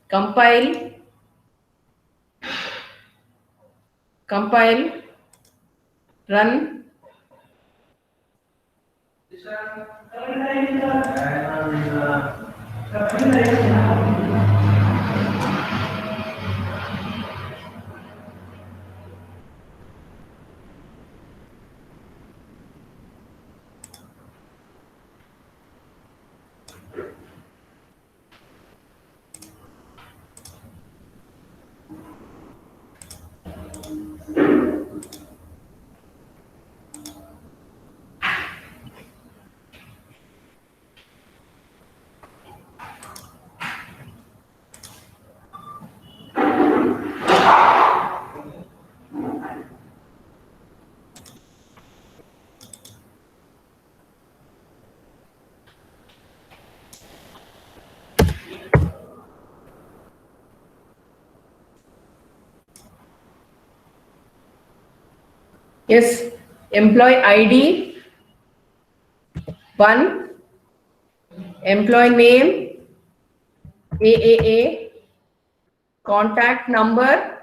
Compile. Compile. Run. Yes, employee ID 1, employee name AAA, contact number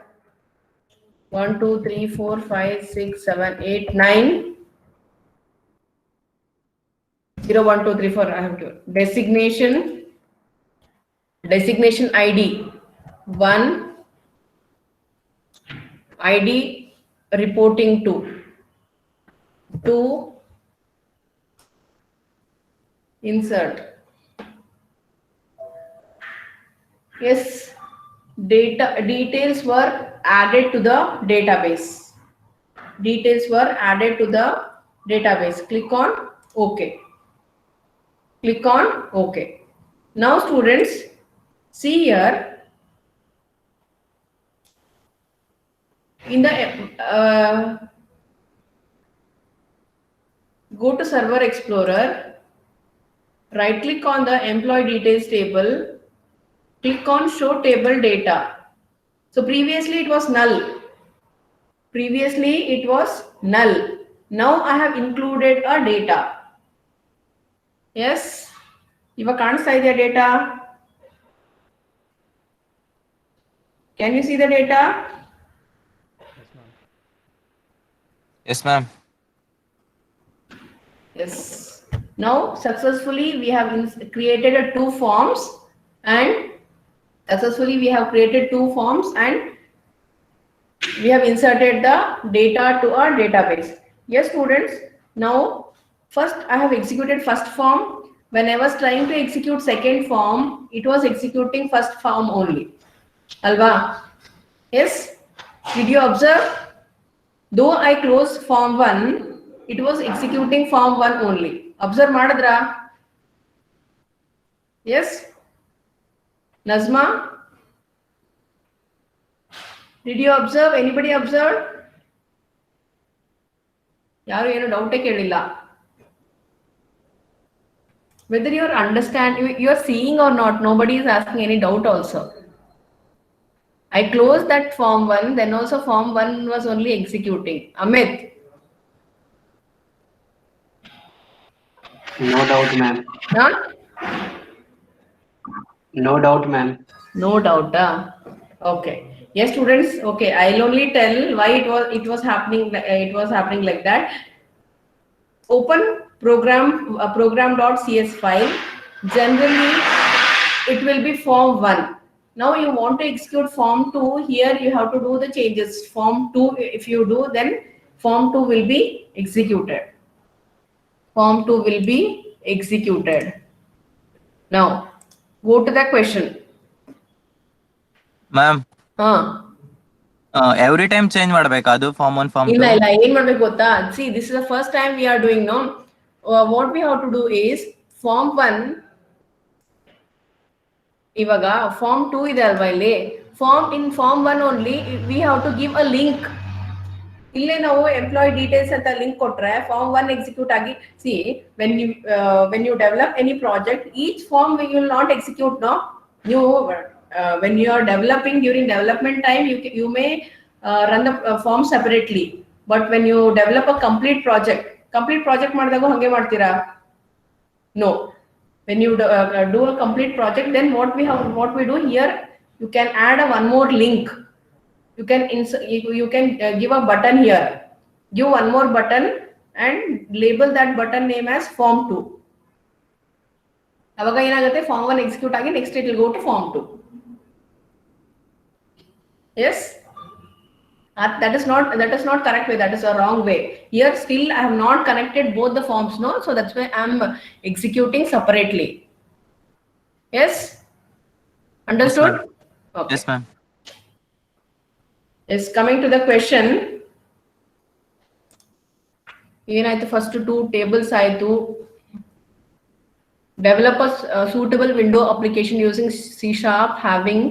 1 2 3 4 5 6 7 8 9 0 1 2 3 4. I have to designation ID 1, ID reporting to 2, insert. Yes, details were added to the database. Details were added to the database. Click on OK. Click on OK. Now students, see here in the go to Server Explorer, right click on the employee details table, click on show table data. So previously it was null. Previously it was null. Now I have included a data. Yes, iva ಕಾಣಿಸ್ತಾ ಇದೆಯಾ data? Can you see the data? Yes, ma'am. Yes. Now successfully we have created two forms and we have inserted the data to our database. Yes, students. Now first I have executed first form. When I was trying to execute second form, it was executing first form only. Alva? Yes. Did you observe? Though I closed form 1, it was executing form 1 only. Observe madadra? Yes? Nazma? Did you observe? Anybody observe? Yaru eno doubt kelilla. Whether you are seeing or not, nobody is asking any doubt also. I closed that form 1, then also form 1 was only executing. Amit? No doubt, ma'am. Huh? No doubt, ma'am. No doubt. Okay. Yes, students. Okay, I'll only tell why it was happening. It was happening like that. Open program.cs file. Generally, it will be form 1. Now you want to execute form 2. Here you have to do the changes. Form 2. If you do, then form 2 will be executed. Form 2 will be executed. Now go to the question. Ma'am. Every time change ಮಾಡ್ಬೇಕಾ ಅದು form 1 form 2? ಇಲ್ಲ ಇಲ್ಲ, ಏನ್ ಮಾಡ್ಬೇಕು ಗೊತ್ತಾ, see this is the first time we are doing no. What we have to do is form 1, ಇವಾಗ form 2 ಇದೆ ಅಲ್ವಾ, ಇಲ್ಲಿ form 1 only we have to give a link. ಇಲ್ಲೇ ನಾವು ಎಂಪ್ಲಾಯ್ ಡೀಟೇಲ್ಸ್ ಅಂತ ಲಿಂಕ್ ಕೊಟ್ರೆ ಫಾರ್ಮ್ 1 ಎಕ್ಸಿಕ್ಯೂಟ್ ಆಗಿ. See when you develop any project, each form will not execute. No, ನೀವು when you are developing, during development time you may run the form separately, but when you develop a complete project ಮಾಡಿದಾಗ ಹಂಗೆ ಮಾಡ್ತೀರಾ? No. When you do a complete project, then what we do here, you can add one more link. You can give a button here, give one more button and label that button name as form 2. ಅವಾಗ ಏನಾಗುತ್ತೆ, form 1 execute ಆಗಿ next it will go to form 2. Yes, that is not correct way, that is a wrong way. Here still I have not connected both the forms, no, so that's why I am executing separately. Yes, understood? Okay. Yes ma'am. Yes, coming to the question, ಏನಾಯ್ತು, first 2 tables ಆಯ್ತು. Develop a suitable window application using C# having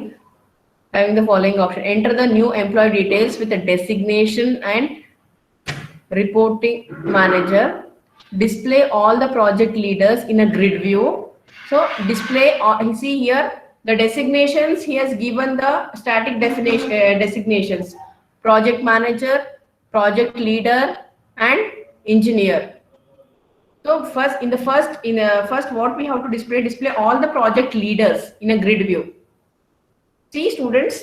the following option. Enter the new employee details with a designation and reporting manager. Display all the project leaders in a grid view. So display, you see here the designations. He has given the static definition designations: project manager, project leader and engineer. So first what we have to display all the project leaders in a grid view. See students,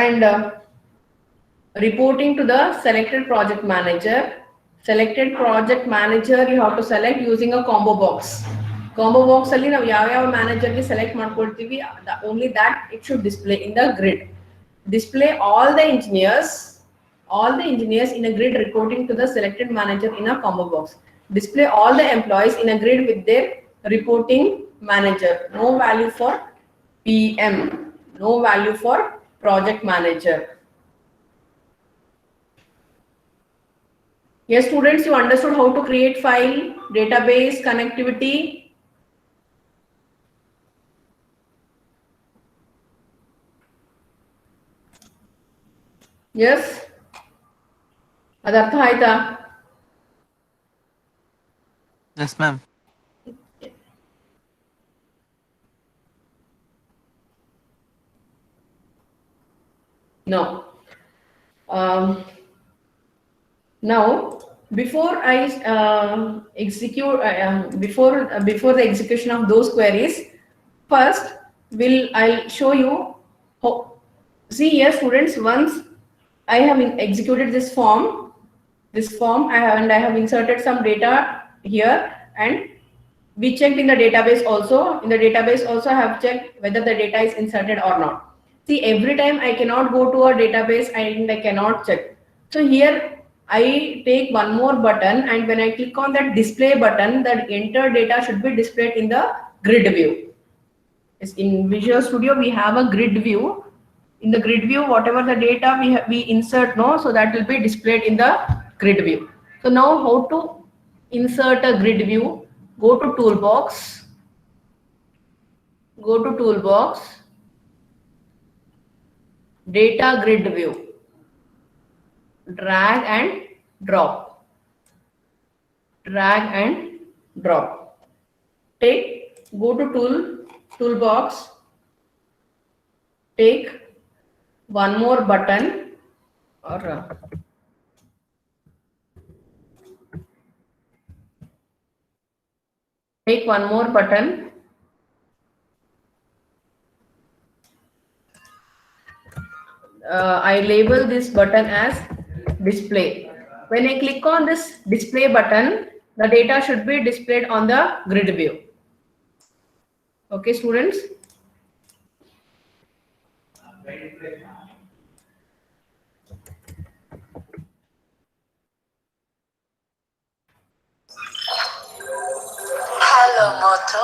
and reporting to the selected project manager. Selected project manager you have to select using a combo box. Combo box ಅಲ್ಲಿ ನಾವು ಯಾವ manager ಗೆ select ಮಾಡ್ಕೊಳ್ತೀವಿ, only that it should display in the grid. Display all the engineers in a grid reporting to the selected manager in a combo box. Display all the employees in a grid with their reporting manager. No value for PM. No value for project manager. Yes students, you understood how to create file, database, connectivity? Yes, ಅದು ಅರ್ಥ ಆಯ್ತಾ? Yes ma'am. No. Now before I execute before the execution of those queries, first I'll show you how. See here students, once I have executed this form I have inserted some data here, and we checked in the database also. In the database also I have checked whether the data is inserted or not. See, every time I cannot go to a database and I cannot check. So here I take one more button, and when I click on that display button, that entered data should be displayed in the grid view. In Visual Studio we have a grid view. In the grid view, whatever the data we insert, no, so that will be displayed in the grid view. So now how to insert a grid view? Go to toolbox, data grid view, drag and drop. Go to toolbox, take one more button, or take one more button. I label this button as display. When I click on this display button, the data should be displayed on the grid view. Okay students? Hello Moto.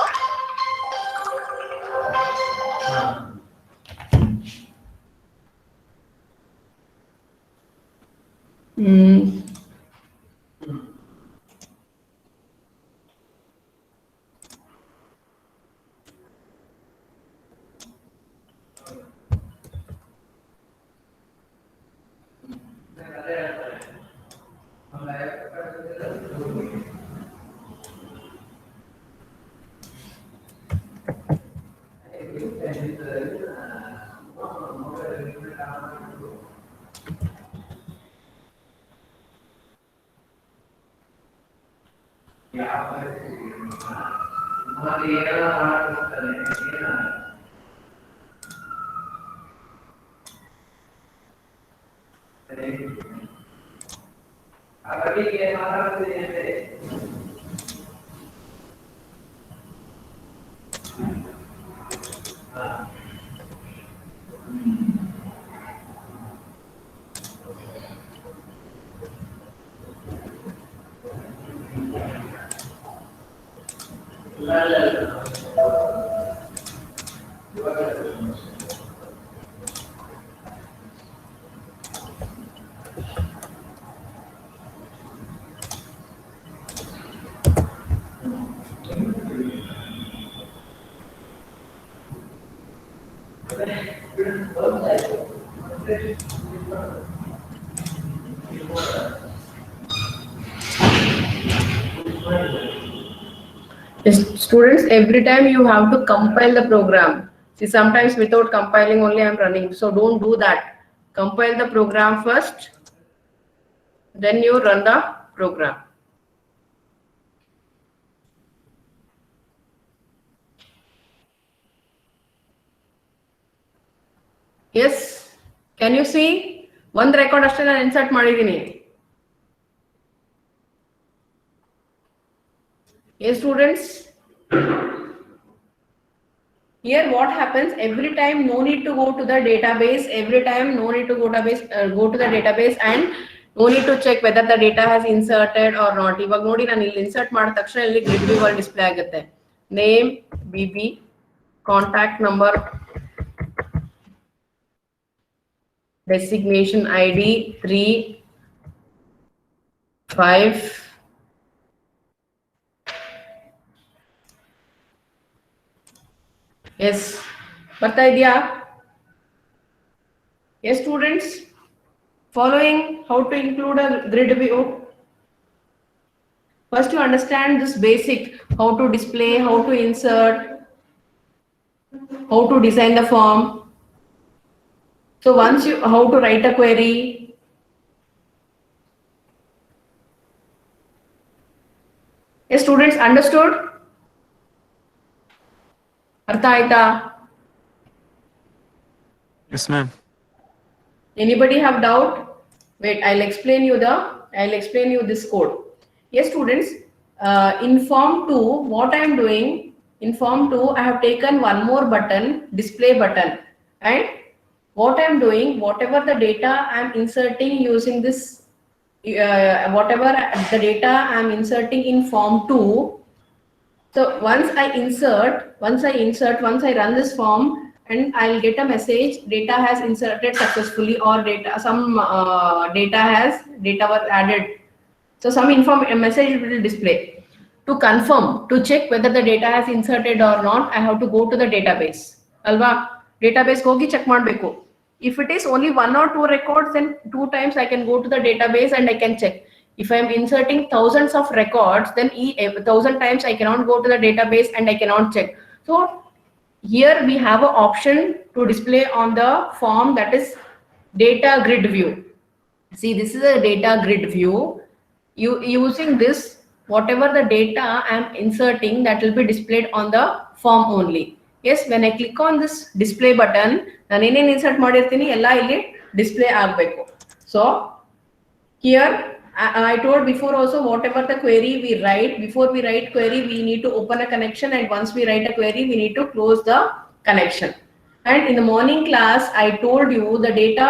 Students, every time you have to compile the program. See, sometimes without compiling only I'm running. So don't do that. Compile the program first, then you run the program. Yes, can you see? One record ashte nanu insert madidini. Yes, students. Here what happens, every time no need to go to the database, every time no need to go to the database and no need to check whether the data has inserted or not. Iವಾಗ ನೋಡಿ ನಾನು ಇಲ್ಲಿ insert ಮಾಡಿದ ತಕ್ಷಣ ಇಲ್ಲಿ grid view ಅಲ್ಲಿ display ಆಗುತ್ತೆ. Name BB, contact number, designation ID 3, 5, yes, ಬರ್ತಾ ಇದೆಯಾ? Yes, students, following how to include a grid view. First you understand this basic, how to display, how to insert, how to design the form. So once you, how to write a query. Yes, students, understood? Artha aita? Yes, ma'am. Anybody have doubt? Wait, I'll explain you this code. Yes, students, in form 2, what I am doing, in form 2, I have taken one more button, display button, and what I am doing, whatever the data I am inserting using this, whatever the data I am inserting in form 2, so once I run this form, and I'll get a message, data has inserted successfully, or data was added. So some message will display. To confirm, to check whether the data has inserted or not, I have to go to the database. Alva, database hogi check madbeku. If it is only 1 or 2 records, then 2 times I can go to the database and I can check. If I am inserting thousands of records, then 1,000 times I cannot go to the database and I cannot check. So here we have an option to display on the form, that is data grid view. See, this is a data grid view. Using this, whatever the data I am inserting, that will be displayed on the form only. Yes, when I click on this display button, ನಾನು ಏನೇನು insert ಮಾಡಿರ್ತೀನಿ ಎಲ್ಲ ಇಲ್ಲಿ display ಆಗಬೇಕು. So here I told before also, whatever the query we write, before we write query, we need to open a connection, and once we write a query, we need to close the connection. And in the morning class, I told you the data,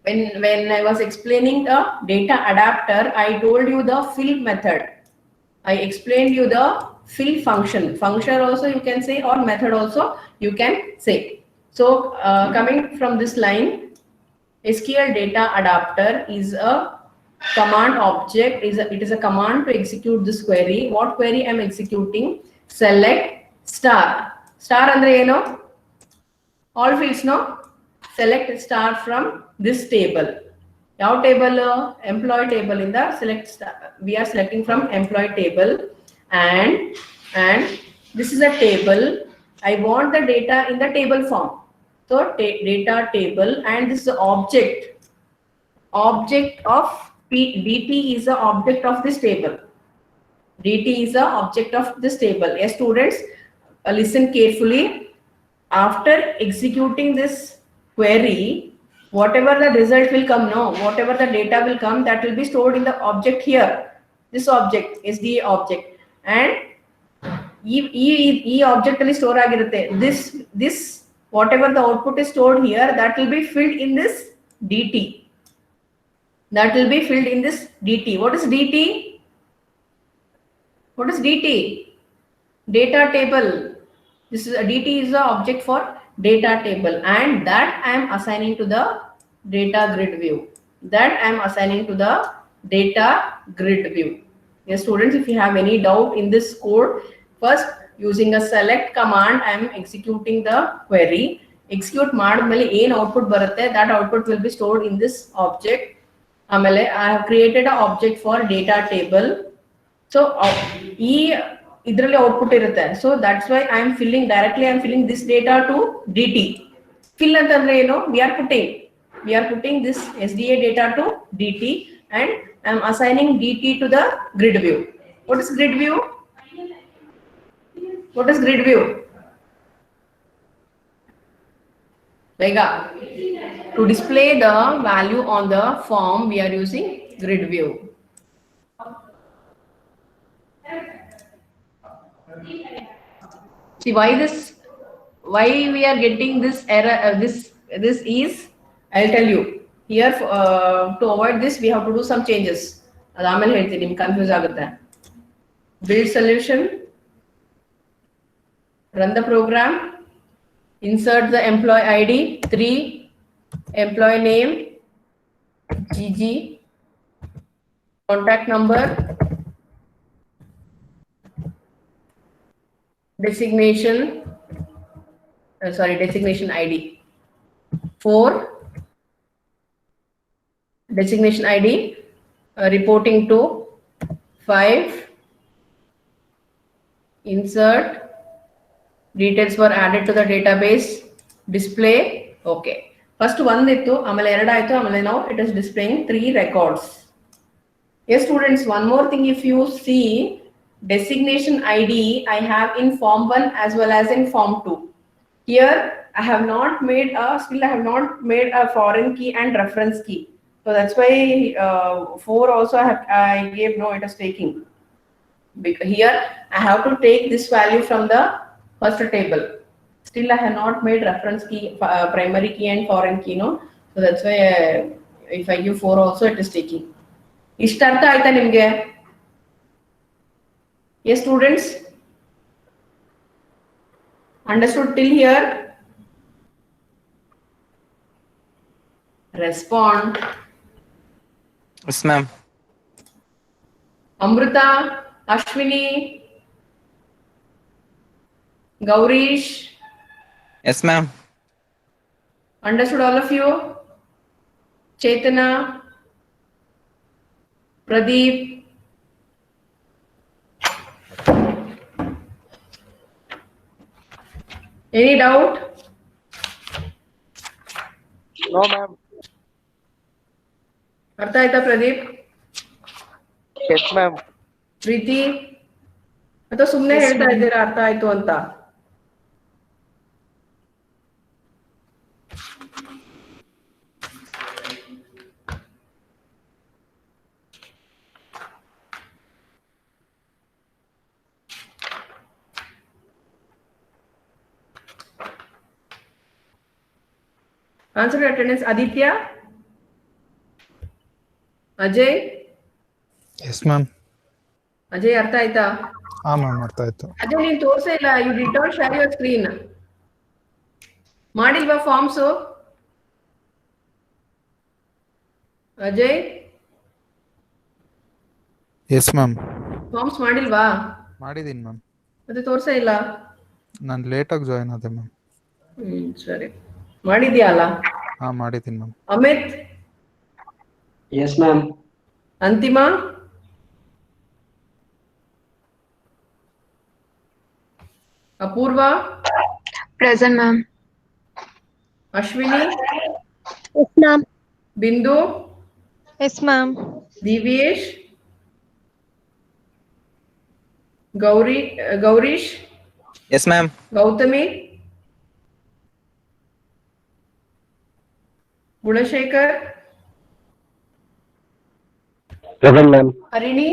when I was explaining the data adapter, I told you the fill method. I explained you the fill function. Function also you can say, or method also you can say. So coming from this line, SQL data adapter is a command object, it is a command to execute this query. What query I am executing? Select star. Star andre eno? All fields no? Select star from this table. ಯಾವ table employee table ಇಂದ we are selecting from employee table, and this is a table. I want the data in the table form. So data table, and this is the object of dt is the object of this table. dt is the object of this table. Yes, students, listen carefully. After executing this query, whatever the result will come, whatever the data will come, that will be stored in the object here. This object, SDA object, and e object ಅಲ್ಲಿ store ಆಗಿರುತ್ತೆ. This whatever the output is stored here, that will be filled in this dt. That will be filled in this dt. What is dt? What is dt? Data table. This is a dt is the object for data table, and that I am assigning to the data grid view. That I am assigning to the data grid view. Yes, students, if you have any doubt in this code, first using a select command, I am executing the query. Execute madmele ಏನು output ಬರುತ್ತೆ, that output will be stored in this object. ಆಮೇಲೆ I have created an object for data table. So ಈ ಇದರಲ್ಲಿ output ಇರುತ್ತೆ. So that's why I am filling directly, I am filling this data to dt. Fill ಅಂತಂದ್ರೆ ಏನು? We are putting this SDA data to dt, and I am assigning dt to the grid view. What is grid view? What is grid view? Vega. To display the value on the form, we are using grid view. See why we are getting this error. This is, I'll tell you here. To avoid this, we have to do some changes. Adamel ಹೇಳ್ತೀನಿ, ನಿಮಗೆ confuse ಆಗುತ್ತೆ. Build solution, run the program, insert the employee ID 3, employee name GG, contact number, designation ID 4, designation ID, reporting to 5, insert, details were added to the database, display. Okay, first one ittu, amale eradu aitu, amale now it is displaying 3 records. Yes, students, one more thing, if you see designation ID I have in form 1 as well as in form 2. Here I have not made a foreign key and reference key. So that's why 4 also I gave no, it is taking. Because here I have to take this value from the first table. Still I have not made reference key, primary key and foreign key, no. So that's why if I give 4 also, it is taking. Ishta artha aita nimge? Yes, students, understood till here? Respond. Yes, ma'am. Amrita, Ashwini, Gaurish. Yes, ma'am. Understood all of you? Chaitana, Pradeep. Any doubt? No, ma'am. ಅರ್ಥ ಆಯ್ತಾ Pradeep? Yes, ma'am. ಪ್ರೀತಿ, ಅಥವಾ ಸುಮ್ಮನೆ ಹೇಳ್ತಾ ಇದ್ದೀರಾ ಅರ್ಥ ಆಯ್ತು ಅಂತ? Answer to attendance, Aditya, Ajay. Yes, ma'am. Ajay, ಅರ್ಥ ಆಯ್ತಾ? ಹಾ ಮ್ಯಾಮ್, ಅರ್ಥ ಆಯ್ತು. ಅಜಯ್, ನೀನ್ ತೋರ್ಸೇ ಇಲ್ಲ. You did not share your screen. ಮಾಡಿಲ್ವಾ forms? Ajay, yes ma'am. Forms ಮಾಡಿಲ್ವಾ? ಮಾಡಿದೀನಿ ಮ್ಯಾಮ್. ಮತ್ತೆ ತೋರ್ಸೇ ಇಲ್ಲ. ನಾನು ಲೇಟಾಗಿ ಜಾಯ್ನ್ ಆದೆ ಮ್ಯಾಮ್. ಸರಿ, ಮಾಡಿದ್ಯಾ ಅಲ್ಲ? ಹಾ, ಮಾಡಿದ್ದೀನಿ ma'am. Amit, Yes, ma'am. Antima, Apurva, Present, ma'am. Ashwini, Yes, ma'am. Bindu, Yes, ma'am. Divyesh, Gaurish, Yes, ma'am. Gautami, Gunashekar, Present, ma'am. Harini,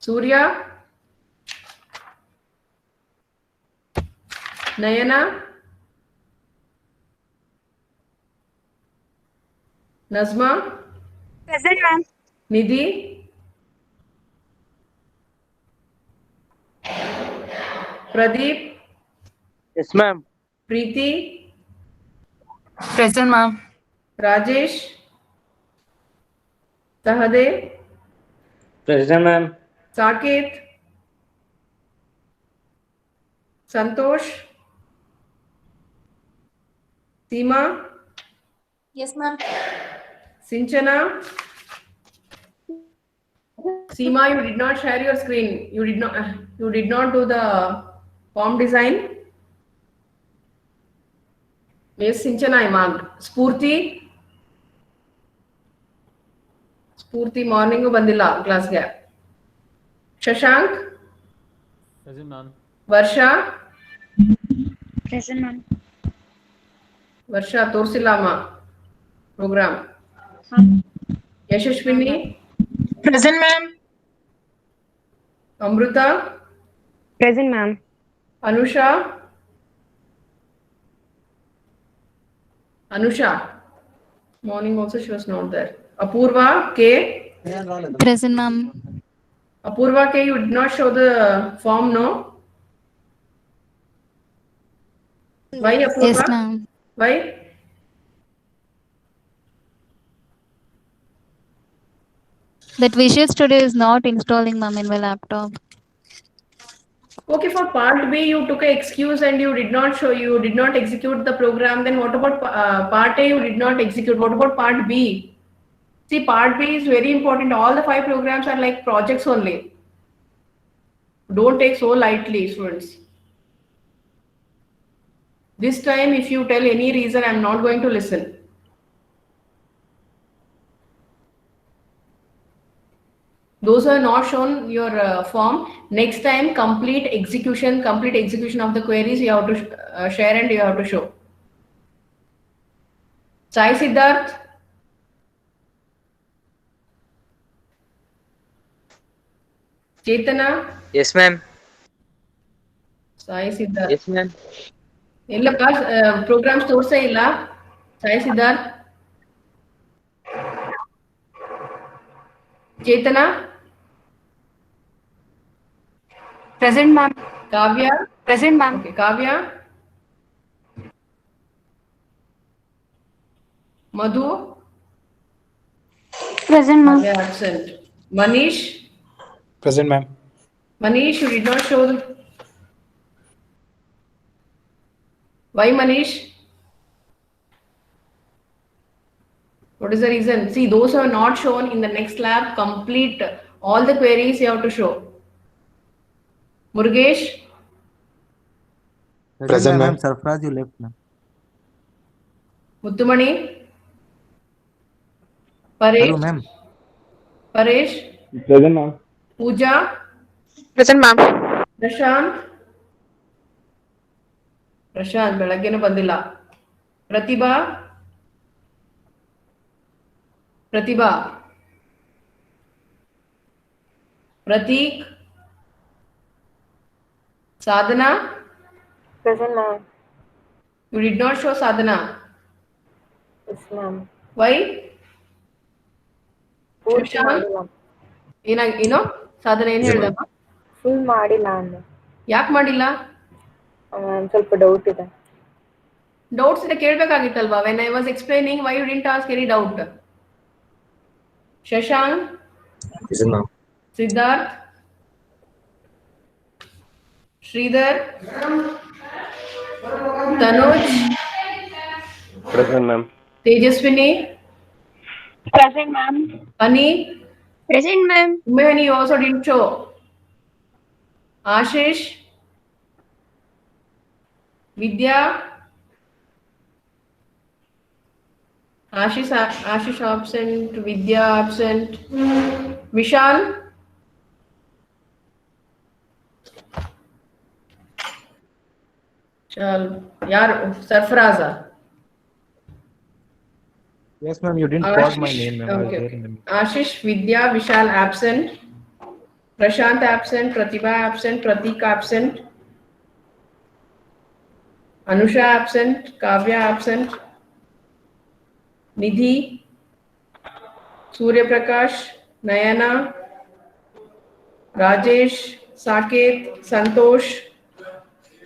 Surya, Nayana, Nazma, Present, ma'am. Nidhi, Pradeep, Yes, ma'am. Preeti, Present, ma'am. Rajesh, Sahadev, Present, ma'am. Saket, Santosh, Seema, Yes, ma'am. Sinchana. Seema, you did not share your screen. You did not do the form design. Yes, Sinchana, I marked. Spurti morning ಬಂದಿಲ್ಲ ಕ್ಲಾಸ್ಗೆ. Shashank, Present, ma'am. Varsha, Present, ma'am. ವರ್ಷ ತೋರಿಸಿಲ್ಲ ಅಮ್ಮ program. Yashaswini, Present, ma'am. Amrutha, Present, ma'am. Anusha, morning also she was not there. Apurva K, Present, ma'am. Apurva K, you did not show the form, no? Why Apurva? Yes, ma'am. Why? That Visual Studio is not installing, ma'am, in my laptop. Okay, for part B, you took an excuse and you did not show, you did not execute the program. Then what about part A, you did not execute? What about part B? See, part B is very important. All the 5 programs are like projects only. Don't take so lightly, students. This time, if you tell any reason, I'm not going to listen. Those who are not shown your form, next time complete execution of the queries you have to share and you have to show. Sai Siddharth, Chetana. Yes, ma'am. Sai Siddharth. Yes, ma'am. Yellappa programmes ತೋರ್ಸೇ ಇಲ್ಲ. Sai Siddharth, Chetana, Present, ma'am. Kavya. Present, ma'am. Okay, Kavya, Madhu, Present, ma'am. Kavya absent. Manish, Present, ma'am. Manish, you did not show the... Why Manish? What is the reason? See, those who are not shown in the next lab, complete all the queries you have to show. Murugesh, Present, ma'am. Sarfraz, you left, ma'am. Muttumani, Paresh. Hello, ma'am. Paresh, Present, ma'am. Pooja, Present, ma'am. Prashant, ಬೆಳಗ್ಗೆನೂ ಬಂದಿಲ್ಲ. ಪ್ರತಿಭಾ, ಪ್ರತೀಕ್, ಸಾಧನಾ. Present, ma'am. You did not show Sadhana. Yes, ma'am. Why? ಏನೋ ಸಾಧನ ಏನ್ ಹೇಳ್ದಮ್ಮ? Full ಮಾಡಿಲ್ಲ ಅಂದೆ. ಯಾಕೆ ಮಾಡಿಲ್ಲ? ಸ್ವಲ್ಪ doubt ಇದೆ. ಡೌಟ್ಸ್ ಇದೆ ಕೇಳ್ಬೇಕಾಗಿತ್ತಲ್ವಾ? When I was explaining, why you didn't ask any doubt? Shashank, Siddharth, Sridhar, Tanuj, Present, ma'am. Tejaswini? Present, ma'am. Ani? Present, ma'am. Umehani, you also didn't show. Ashish? Vidya? Ashish absent. Vidya absent. Vishal? Chal. Yaar, Sarfraza. Yes, ma'am. You didn't call my name, ma'am. I was there in the meeting. Ashish, Vidya, Vishal absent. Prashant absent. Pratibha absent. Pratik absent. Anusha absent. Kavya absent. Nidhi. Surya Prakash. Nayana. Rajesh. Saket. Santosh.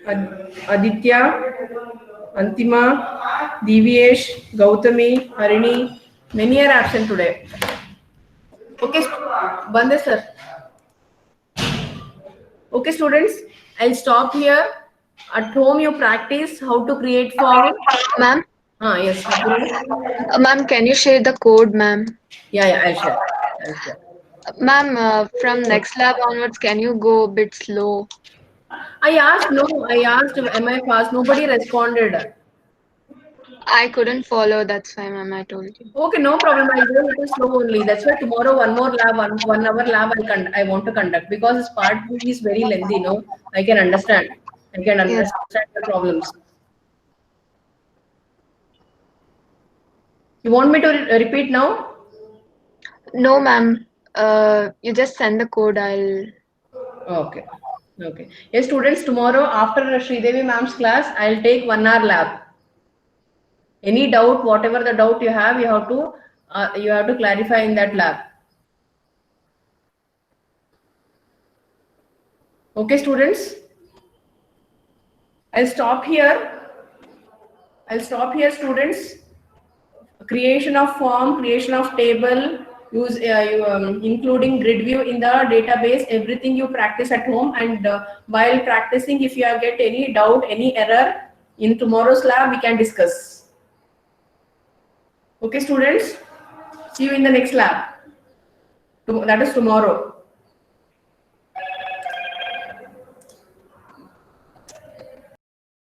Aditya. Antima, Divyesh, Gautami, Harini, many are absent today. Okay, Bande sir. Okay, students, I'll stop here. At home, you practice how to create form. Ma'am, Yes. ma'am, can you share the code, ma'am? Yeah, I'll share. Ma'am, from next lab onwards, can you go a bit slow? I asked, am I fast? Nobody responded. I couldn't follow, that's why, ma'am, I told you. Okay, no problem. I'll do a little slow only. That's why tomorrow one more lab, 1 hour lab I want to conduct because this part is very lengthy. No, I can understand. I can understand the problems. You want me to repeat now? No, ma'am. You just send the code. I'll. Okay. Yes, students. Tomorrow after Sridevi ma'am's class, I'll take 1 hour lab. Any doubt, whatever the doubt you have to clarify in that lab. Okay, students. I'll stop here, students. Creation of form, creation of table, use including grid view in the database. Everything you practice at home, and while practicing, if you get any doubt, any error in tomorrow's lab, we can discuss. Okay, students. See you in the next lab. That is tomorrow.